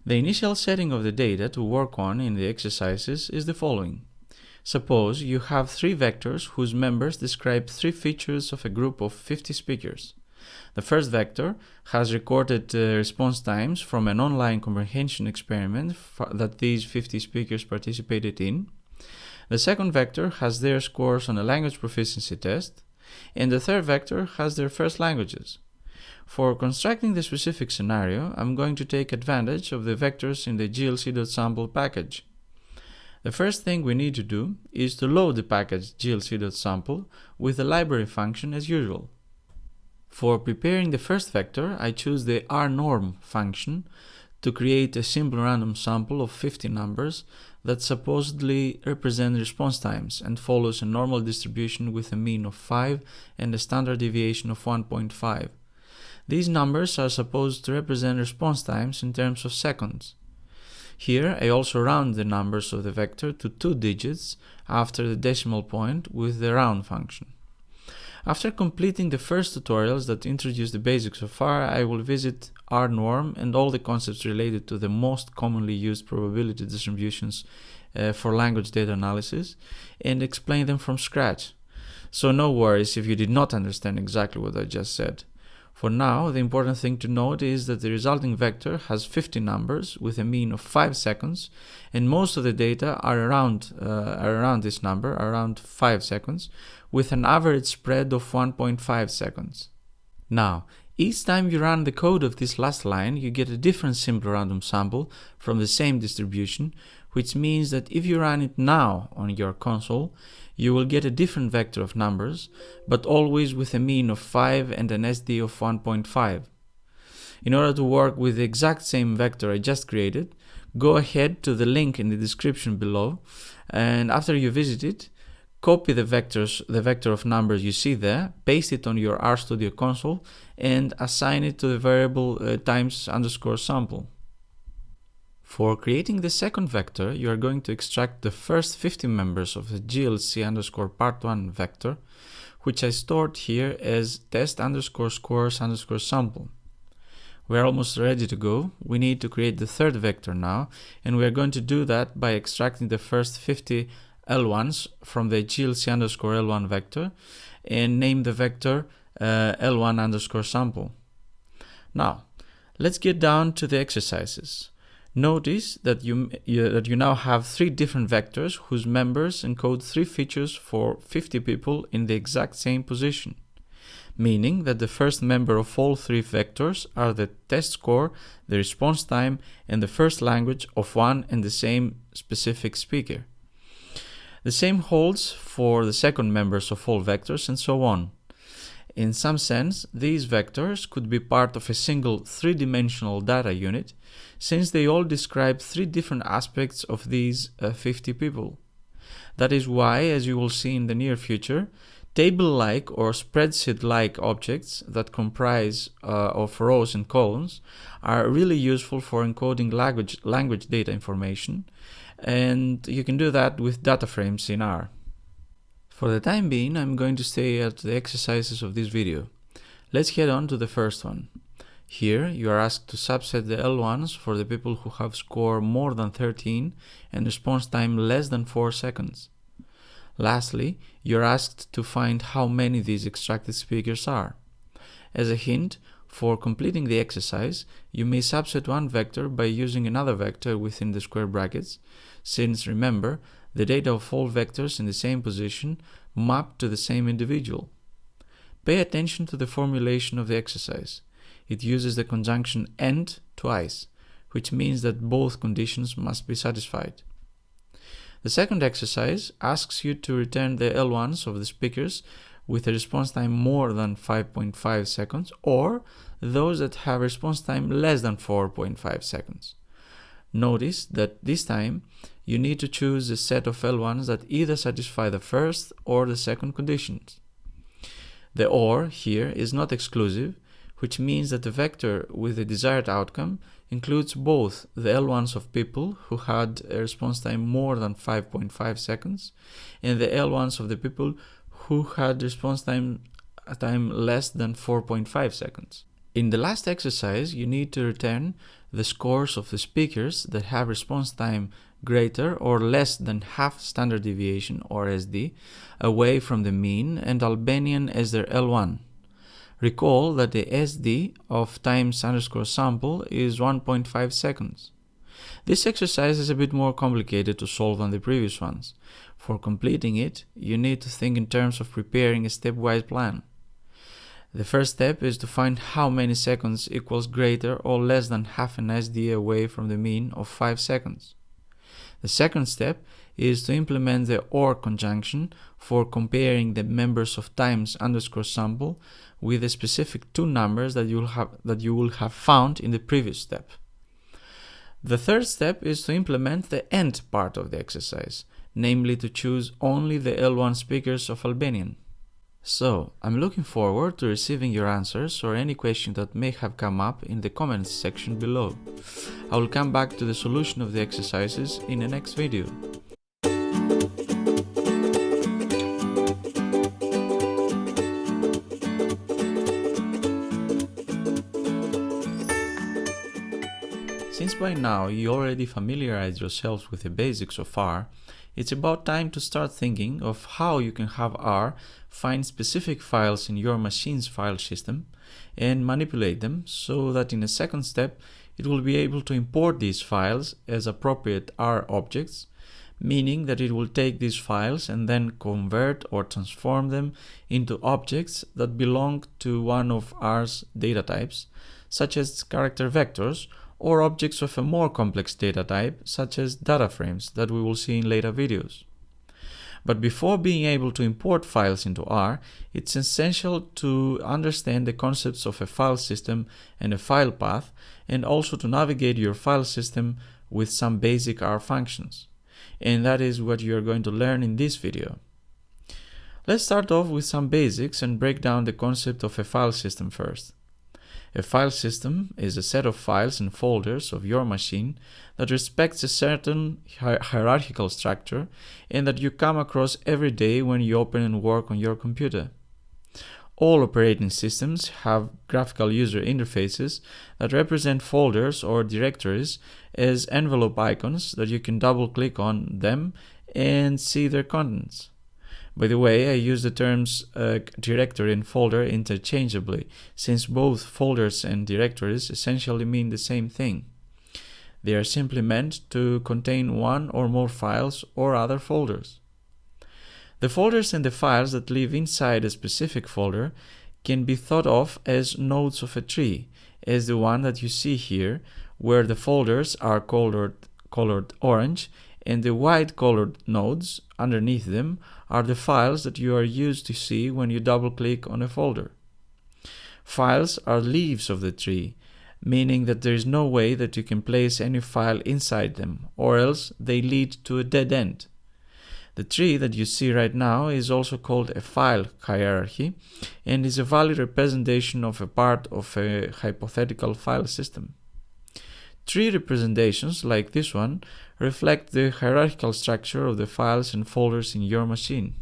the initial setting of the data to work on in the exercises is the following. Suppose you have 3 vectors whose members describe 3 features of a group of 50 speakers. The first vector has recorded response times from an online comprehension experiment that these 50 speakers participated in. The second vector has their scores on a language proficiency test. And the third vector has their first languages. For constructing the specific scenario, I'm going to take advantage of the vectors in the GLC.sample package. The first thing we need to do is to load the package GLC.sample with the library function as usual. For preparing the first vector, I choose the rnorm function to create a simple random sample of 50 numbers that supposedly represent response times and follows a normal distribution with a mean of 5 and a standard deviation of 1.5. These numbers are supposed to represent response times in terms of seconds. Here, I also round the numbers of the vector to 2 digits after the decimal point with the round function. After completing the first tutorials that introduce the basics so far, I will visit rnorm and all the concepts related to the most commonly used probability distributions for language data analysis and explain them from scratch. So no worries if you did not understand exactly what I just said. For now, the important thing to note is that the resulting vector has 50 numbers with a mean of 5 seconds, and most of the data are around this number, around 5 seconds, with an average spread of 1.5 seconds. Now, each time you run the code of this last line, you get a different simple random sample from the same distribution, which means that if you run it now on your console, you will get a different vector of numbers, but always with a mean of 5 and an SD of 1.5. In order to work with the exact same vector I just created, go ahead to the link in the description below, and after you visit it, copy the vector of numbers you see there, paste it on your RStudio console, and assign it to the variable times_sample. For creating the second vector, you are going to extract the first 50 members of the GLC_part1 vector, which I stored here as test_scores_sample. We are almost ready to go. We need to create the third vector now, and we are going to do that by extracting the first 50 L1s from the GLC_L1 vector and name the vector L1_sample. Now, let's get down to the exercises. Notice that you now have 3 different vectors whose members encode 3 features for 50 people in the exact same position, meaning that the first member of all 3 vectors are the test score, the response time, and the first language of one and the same specific speaker. The same holds for the second members of all vectors, and so on. In some sense, these vectors could be part of a single 3-dimensional data unit, since they all describe 3 different aspects of these 50 people. That is why, as you will see in the near future, table-like or spreadsheet-like objects that comprise of rows and columns are really useful for encoding language data information, and you can do that with data frames in R. For the time being, I'm going to stay at the exercises of this video. Let's head on to the first one. Here, you are asked to subset the L1s for the people who have score more than 13 and response time less than 4 seconds. Lastly, you are asked to find how many these extracted speakers are. As a hint, for completing the exercise, you may subset one vector by using another vector within the square brackets, since remember, the data of all vectors in the same position map to the same individual. Pay attention to the formulation of the exercise. It uses the conjunction AND twice, which means that both conditions must be satisfied. The second exercise asks you to return the L1s of the speakers with a response time more than 5.5 seconds or those that have response time less than 4.5 seconds. Notice that this time you need to choose a set of L1s that either satisfy the first or the second conditions. The OR here is not exclusive, which means that the vector with the desired outcome includes both the L1s of people who had a response time more than 5.5 seconds and the L1s of the people who had response time less than 4.5 seconds. In the last exercise, you need to return the scores of the speakers that have response time greater or less than half standard deviation, or SD, away from the mean and Albanian as their L1. Recall that the SD of times_sample is 1.5 seconds. This exercise is a bit more complicated to solve than the previous ones. For completing it, you need to think in terms of preparing a stepwise plan. The first step is to find how many seconds equals greater or less than half an SD away from the mean of 5 seconds. The second step is to implement the OR conjunction for comparing the members of times_sample with the specific two numbers that you will have found in the previous step. The third step is to implement the AND part of the exercise, namely to choose only the L1 speakers of Albanian. So, I'm looking forward to receiving your answers or any question that may have come up in the comments section below. I will come back to the solution of the exercises in the next video. Since by now you already familiarized yourselves with the basics of R, it's about time to start thinking of how you can have R find specific files in your machine's file system and manipulate them so that in a second step it will be able to import these files as appropriate R objects, meaning that it will take these files and then convert or transform them into objects that belong to one of R's data types, such as character vectors, or objects of a more complex data type, such as data frames that we will see in later videos. But before being able to import files into R, it's essential to understand the concepts of a file system and a file path, and also to navigate your file system with some basic R functions. And that is what you are going to learn in this video. Let's start off with some basics and break down the concept of a file system first. A file system is a set of files and folders of your machine that respects a certain hierarchical structure and that you come across every day when you open and work on your computer. All operating systems have graphical user interfaces that represent folders or directories as envelope icons that you can double-click on them and see their contents. By the way, I use the terms directory and folder interchangeably, since both folders and directories essentially mean the same thing. They are simply meant to contain one or more files or other folders. The folders and the files that live inside a specific folder can be thought of as nodes of a tree, as the one that you see here, where the folders are colored orange and the white colored nodes underneath them are the files that you are used to see when you double-click on a folder. Files are leaves of the tree, meaning that there is no way that you can place any file inside them, or else they lead to a dead end. The tree that you see right now is also called a file hierarchy and is a valid representation of a part of a hypothetical file system. Tree representations, like this one, reflect the hierarchical structure of the files and folders in your machine.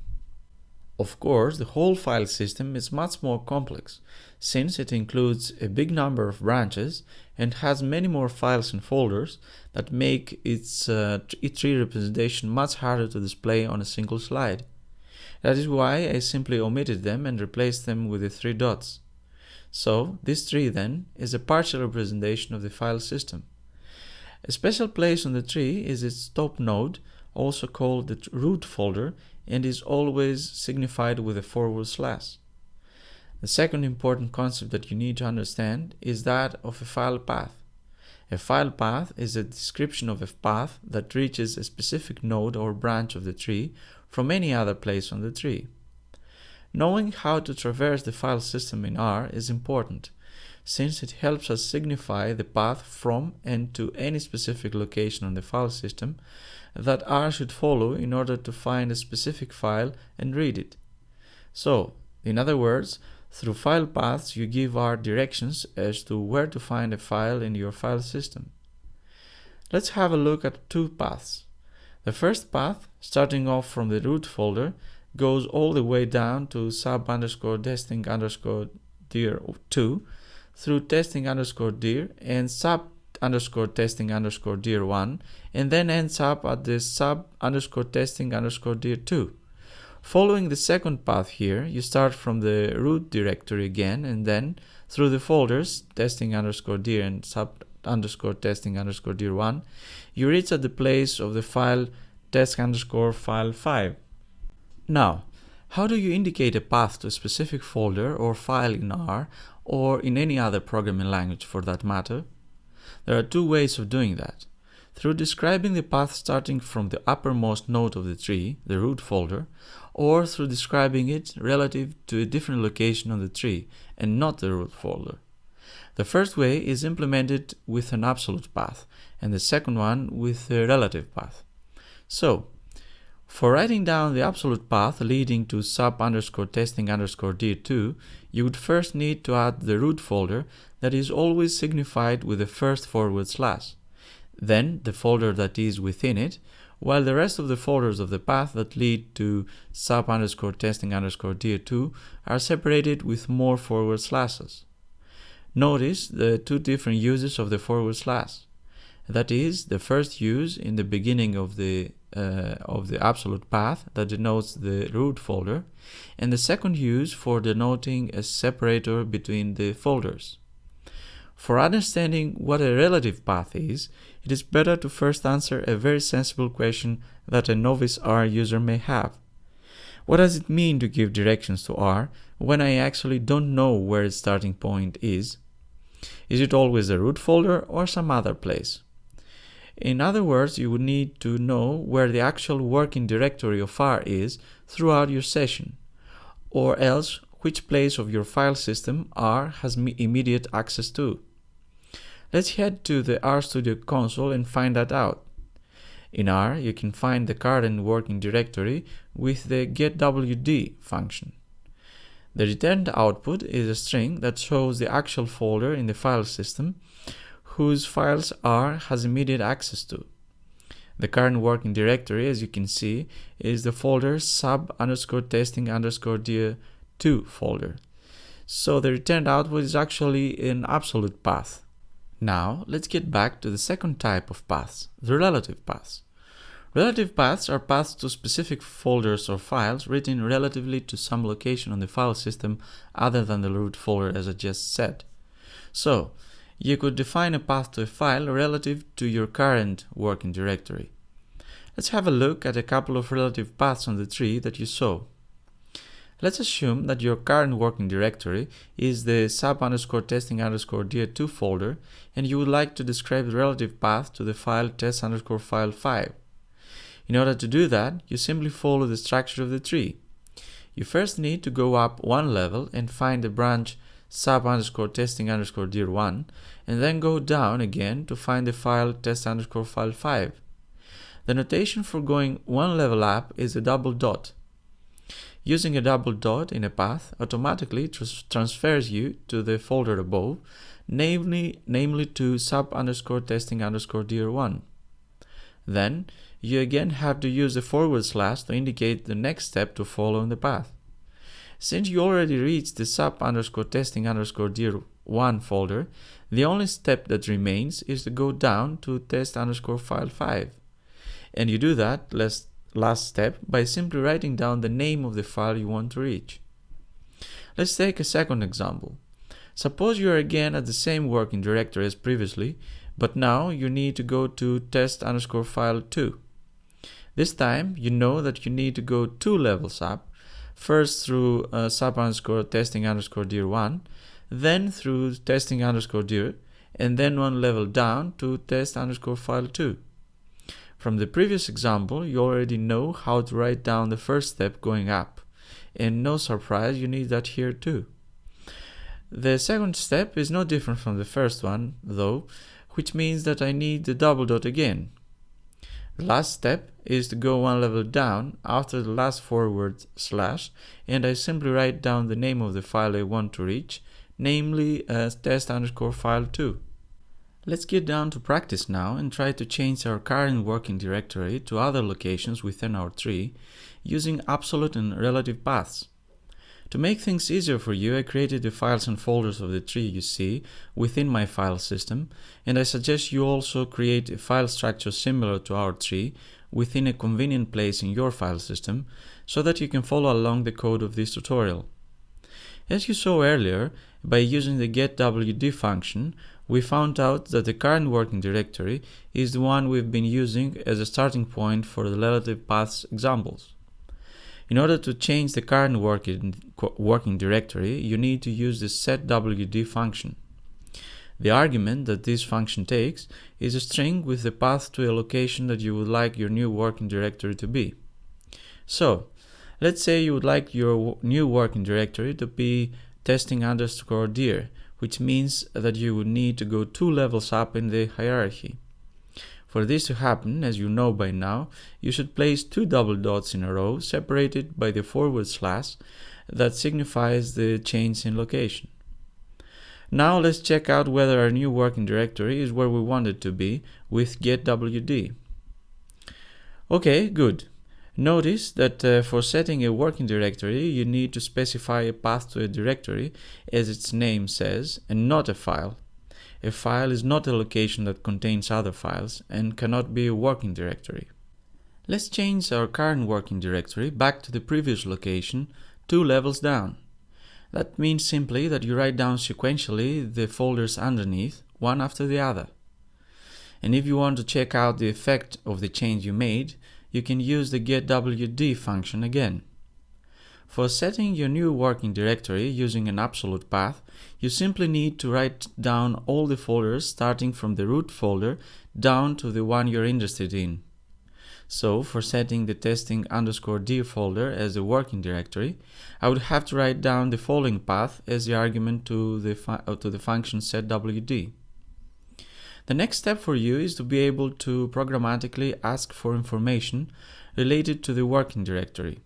Of course, the whole file system is much more complex, since it includes a big number of branches and has many more files and folders that make its tree representation much harder to display on a single slide. That is why I simply omitted them and replaced them with the 3 dots. So, this tree then is a partial representation of the file system. A special place on the tree is its top node, also called the root folder, and is always signified with a /. The second important concept that you need to understand is that of a file path. A file path is a description of a path that reaches a specific node or branch of the tree from any other place on the tree. Knowing how to traverse the file system in R is important, since it helps us signify the path from and to any specific location on the file system that R should follow in order to find a specific file and read it. So, in other words, through file paths you give R directions as to where to find a file in your file system. Let's have a look at 2 paths. The first path, starting off from the root folder, goes all the way down to sub_testing_dir2 through testing_dir and sub_testing_dir1, and then ends up at the sub_testing_dir2. Following the second path here, you start from the root directory again, and then through the folders testing_dir and sub_testing_dir1, you reach at the place of the file test_file5. Now, how do you indicate a path to a specific folder or file in R or in any other programming language for that matter? There are 2 ways of doing that. Through describing the path starting from the uppermost node of the tree, the root folder, or through describing it relative to a different location on the tree and not the root folder. The first way is implemented with an absolute path, and the second one with a relative path. So, for writing down the absolute path leading to sub_testing_dir2, you would first need to add the root folder that is always signified with the first /, then the folder that is within it, while the rest of the folders of the path that lead to sub_testing_dir2 are separated with more /. Notice the 2 different uses of the /. That is, the first use in the beginning of the absolute path that denotes the root folder, and the second use for denoting a separator between the folders. For understanding what a relative path is, it is better to first answer a very sensible question that a novice R user may have. What does it mean to give directions to R when I actually don't know where its starting point is? Is it always the root folder or some other place? In other words, you would need to know where the actual working directory of R is throughout your session, or else which place of your file system R has immediate access to. Let's head to the RStudio console and find that out. In R, you can find the current working directory with the getWD function. The returned output is a string that shows the actual folder in the file system whose files R has immediate access to. The current working directory, as you can see, is the folder sub_testing_dir2 folder. So the returned output is actually an absolute path. Now, let's get back to the second type of paths, the relative paths. Relative paths are paths to specific folders or files written relatively to some location on the file system other than the root folder, as I just said. So, you could define a path to a file relative to your current working directory. Let's have a look at a couple of relative paths on the tree that you saw. Let's assume that your current working directory is the sub_testing_dir2 folder, and you would like to describe the relative path to the file test_file5. In order to do that, you simply follow the structure of the tree. You first need to go up 1 level and find the branch sub_testing_dir1, and then go down again to find the file test_file5. The notation for going 1 level up is a double dot. Using a double dot in a path automatically transfers you to the folder above, namely to sub_testing_dir1. Then you again have to use the forward slash to indicate the next step to follow in the path. Since you already reached the sub_testing_dir1 folder, the only step that remains is to go down to test_file5. And you do that last step by simply writing down the name of the file you want to reach. Let's take a second example. Suppose you are again at the same working directory as previously, but now you need to go to test_file2. This time you know that you need to go 2 levels up, first through sub_testing_dir1, then through testing_dir, and then 1 level down to test_file2. From the previous example, you already know how to write down the first step going up, and no surprise, you need that here too. The second step is no different from the first one, though, which means that I need the double dot again. The last step is to go 1 level down after the last forward slash, and I simply write down the name of the file I want to reach, namely test_file2. Let's get down to practice now and try to change our current working directory to other locations within our tree using absolute and relative paths. To make things easier for you, I created the files and folders of the tree you see within my file system, and I suggest you also create a file structure similar to our tree within a convenient place in your file system so that you can follow along the code of this tutorial. As you saw earlier, by using the getWD function, we found out that the current working directory is the one we've been using as a starting point for the relative paths examples. In order to change the current working directory, you need to use the setWD function. The argument that this function takes is a string with the path to a location that you would like your new working directory to be. So, let's say you would like your new working directory to be testing_dir, which means that you would need to go 2 levels up in the hierarchy. For this to happen, as you know by now, you should place 2 double dots in a row separated by the forward slash that signifies the change in location. Now let's check out whether our new working directory is where we want it to be with getWD. Okay, good. Notice that for setting a working directory, you need to specify a path to a directory, as its name says, and not a file. A file is not a location that contains other files and cannot be a working directory. Let's change our current working directory back to the previous location 2 levels down. That means simply that you write down sequentially the folders underneath, one after the other. And if you want to check out the effect of the change you made, you can use the getWD function again. For setting your new working directory using an absolute path, you simply need to write down all the folders starting from the root folder down to the one you're interested in. So, for setting the testing_dir folder as the working directory, I would have to write down the following path as the argument to the function setWD. The next step for you is to be able to programmatically ask for information related to the working directory.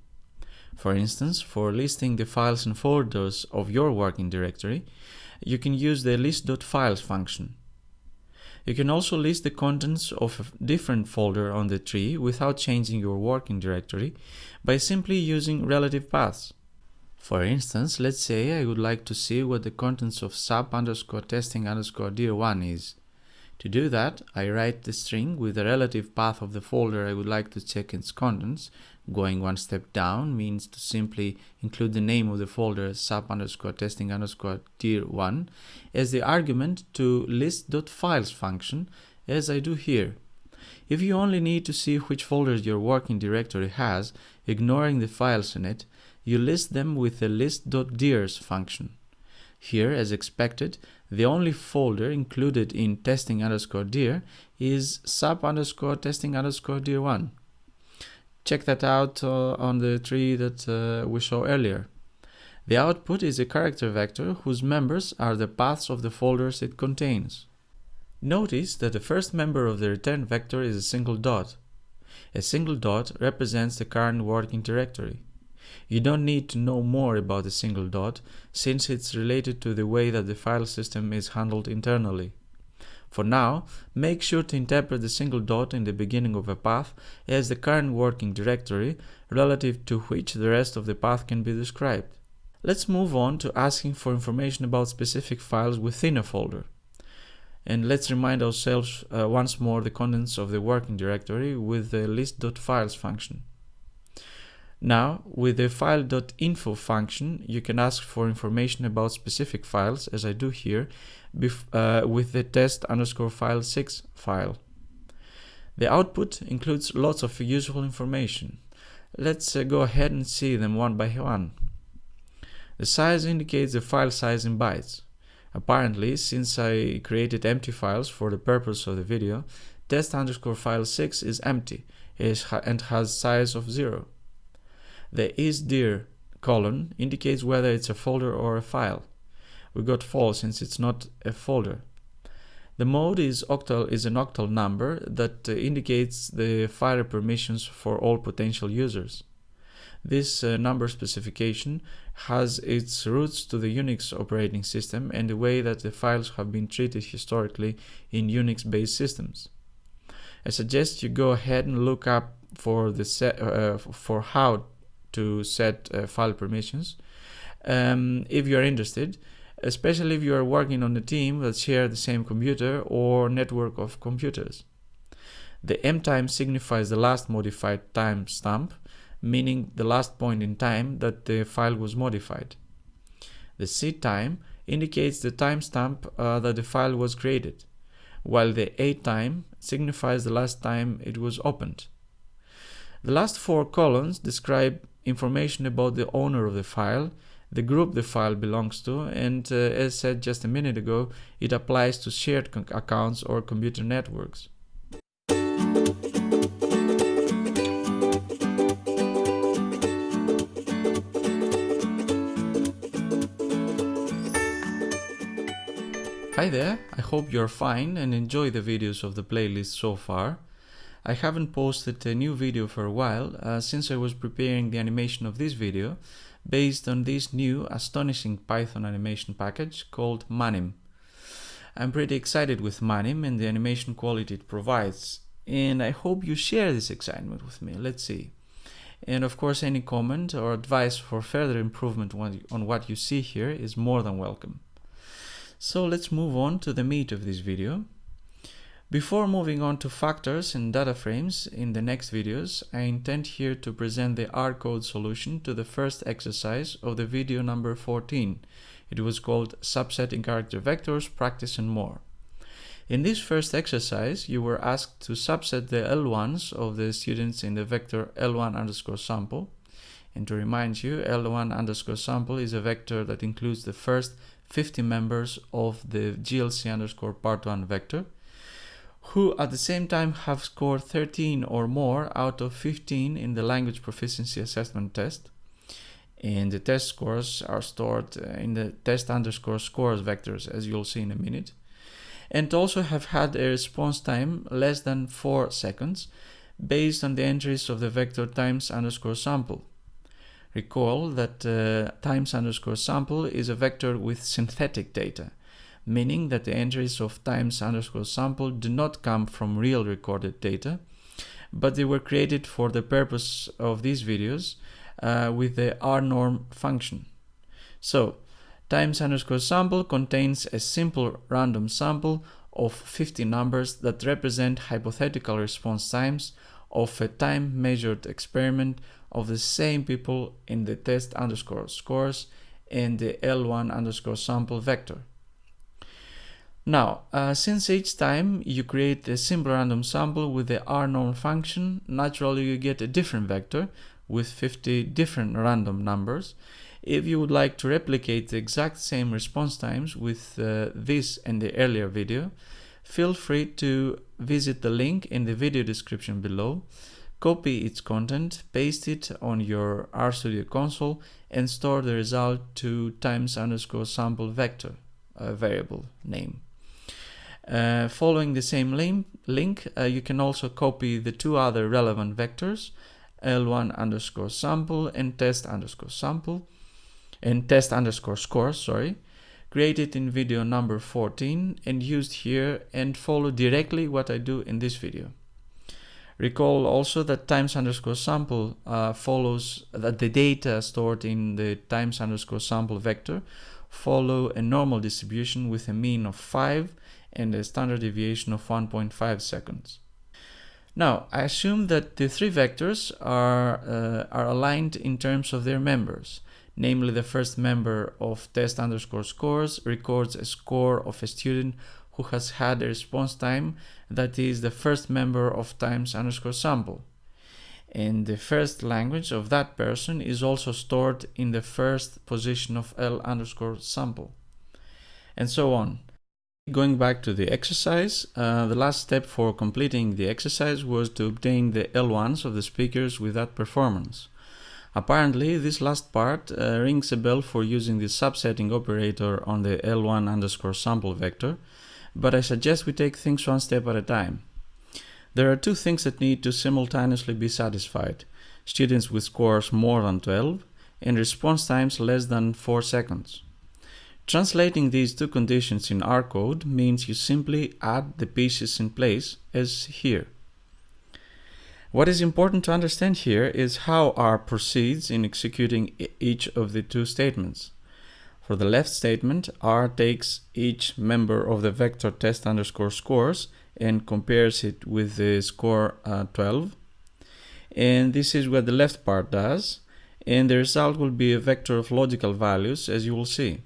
For instance, for listing the files and folders of your working directory, you can use the list.files function. You can also list the contents of a different folder on the tree without changing your working directory by simply using relative paths. For instance, let's say I would like to see what the contents of sub_testing_dir1 is. To do that, I write the string with the relative path of the folder I would like to check its contents. Going 1 step down means to simply include the name of the folder sub_testing_dir1 as the argument to list.files function, as I do here. If you only need to see which folders your working directory has, ignoring the files in it, you list them with the list.dirs function. Here, as expected, the only folder included in testing_dir is sub_testing_dir1. Check that out on the tree that we saw earlier. The output is a character vector whose members are the paths of the folders it contains. Notice that the first member of the return vector is a single dot. A single dot represents the current working directory. You don't need to know more about a single dot, since it's related to the way that the file system is handled internally. For now, make sure to interpret the single dot in the beginning of a path as the current working directory, relative to which the rest of the path can be described. Let's move on to asking for information about specific files within a folder. And let's remind ourselves once more the contents of the working directory with the list.files function. Now, with the file.info function, you can ask for information about specific files, as I do here, with the test_file6 file. The output includes lots of useful information. Let's go ahead and see them one by one. The size indicates the file size in bytes. Apparently, since I created empty files for the purpose of the video, test_file6 is empty and has size of 0. The isdir colon indicates whether it's a folder or a file. We got false since it's not a folder. The mode is an octal number that indicates the file permissions for all potential users. This number specification has its roots to the Unix operating system and the way that the files have been treated historically in Unix-based systems. I suggest you go ahead and look up for how to set file permissions if you are interested, especially if you are working on a team that share the same computer or network of computers. The mtime signifies the last modified timestamp, meaning the last point in time that the file was modified. The ctime indicates the timestamp that the file was created, while the atime signifies the last time it was opened. The last 4 columns describe information about the owner of the file, the group the file belongs to, and as said just a minute ago, it applies to shared accounts or computer networks. Hi there, I hope you're fine and enjoy the videos of the playlist so far. I haven't posted a new video for a while since I was preparing the animation of this video based on this new astonishing Python animation package called Manim. I'm pretty excited with Manim and the animation quality it provides, and I hope you share this excitement with me. Let's see. And of course, any comment or advice for further improvement on what you see here is more than welcome. So let's move on to the meat of this video. Before moving on to factors and data frames in the next videos, I intend here to present the R code solution to the first exercise of the video number 14. It was called Subsetting Character Vectors, Practice and More. In this first exercise, you were asked to subset the L1s of the students in the vector L1_sample. And to remind you, L1_sample is a vector that includes the first 50 members of the GLC_part1 vector, who at the same time have scored 13 or more out of 15 in the language proficiency assessment test. And the test scores are stored in the test_scores vectors, as you'll see in a minute, and also have had a response time less than 4 seconds based on the entries of the vector times_sample. Recall that times_sample is a vector with synthetic data, meaning that the entries of times_sample do not come from real recorded data, but they were created for the purpose of these videos with the rnorm function. So, times_sample contains a simple random sample of 50 numbers that represent hypothetical response times of a time-measured experiment of the same people in the test_scores and the L1_sample vector. Now, since each time you create a simple random sample with the rnorm function, naturally you get a different vector with 50 different random numbers. If you would like to replicate the exact same response times with this and the earlier video, feel free to visit the link in the video description below, copy its content, paste it on your RStudio console, and store the result to times_sample vector, a variable name. Following the same link, you can also copy the 2 other relevant vectors L1 underscore sample and test underscore sample and test underscore scores, sorry, created in video number 14 and used here, and follow directly what I do in this video. Recall also that times underscore sample follows that the data stored in the times underscore sample vector follow a normal distribution with a mean of 5 and a standard deviation of 1.5 seconds. Now, I assume that the three vectors are aligned in terms of their members. Namely, the first member of test underscore scores records a score of a student who has had a response time that is the first member of times underscore sample. And the first language of that person is also stored in the first position of L underscore sample. And so on. Going back to the exercise, the last step for completing the exercise was to obtain the L1s of the speakers with that performance. Apparently, this last part rings a bell for using the subsetting operator on the L1 underscore sample vector, but I suggest we take things one step at a time. There are two things that need to simultaneously be satisfied: students with scores more than 12 and response times less than 4 seconds. Translating these two conditions in R code means you simply add the pieces in place, as here. What is important to understand here is how R proceeds in executing each of the two statements. For the left statement, R takes each member of the vector test underscore scores and compares it with the score 12. And this is what the left part does, and the result will be a vector of logical values, as you will see.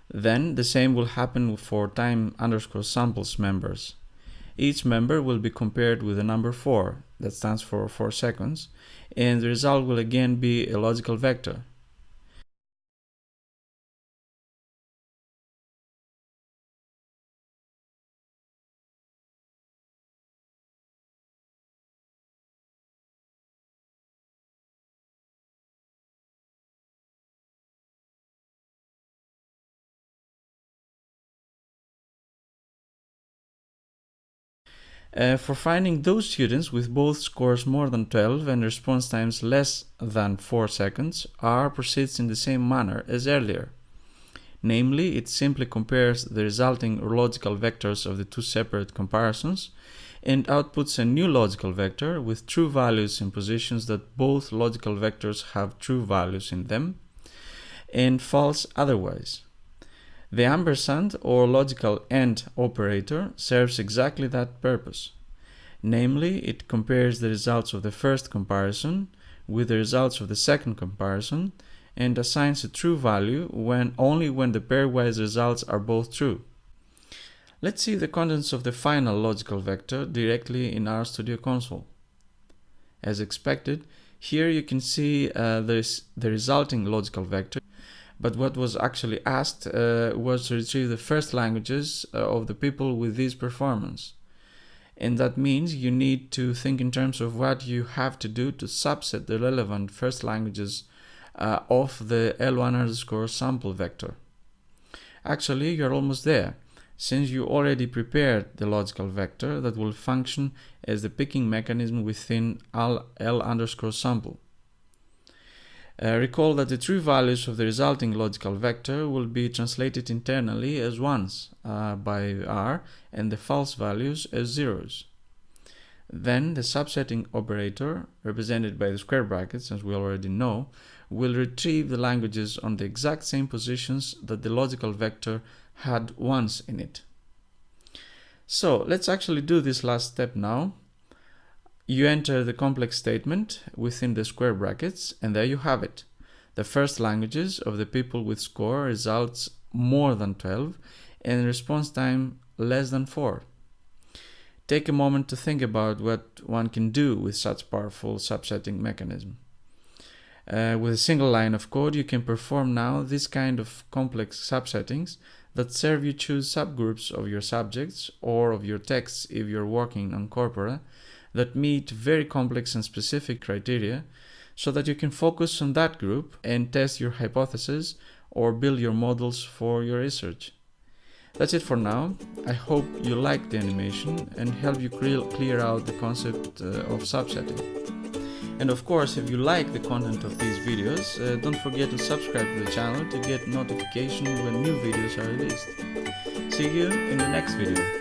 Then the same will happen for time underscore samples members. Each member will be compared with the number 4, that stands for 4 seconds, and the result will again be a logical vector. For finding those students with both scores more than 12 and response times less than 4 seconds, R proceeds in the same manner as earlier. Namely, it simply compares the resulting logical vectors of the two separate comparisons and outputs a new logical vector with true values in positions that both logical vectors have true values in them, and false otherwise. The ampersand or logical AND operator serves exactly that purpose. Namely, it compares the results of the first comparison with the results of the second comparison and assigns a true value only when the pairwise results are both true. Let's see the contents of the final logical vector directly in RStudio console. As expected, here you can see the resulting logical vector. But what was actually asked was to retrieve the first languages of the people with this performance. And that means you need to think in terms of what you have to do to subset the relevant first languages of the L1 underscore sample vector. Actually, you're almost there, since you already prepared the logical vector that will function as the picking mechanism within L underscore sample. Recall that the true values of the resulting logical vector will be translated internally as 1s by R and the false values as 0s. Then the subsetting operator, represented by the square brackets as we already know, will retrieve the languages on the exact same positions that the logical vector had 1s in it. So let's actually do this last step now. You enter the complex statement within the square brackets, and there you have it. The first languages of the people with score results more than 12 and response time less than 4. Take a moment to think about what one can do with such powerful subsetting mechanism. With a single line of code, you can perform now this kind of complex subsettings that serve you choose subgroups of your subjects or of your texts if you're working on corpora that meet very complex and specific criteria, so that you can focus on that group and test your hypothesis or build your models for your research. That's it for now. I hope you liked the animation and help you clear out the concept of subsetting. And of course, if you like the content of these videos, don't forget to subscribe to the channel to get notification when new videos are released. See you in the next video.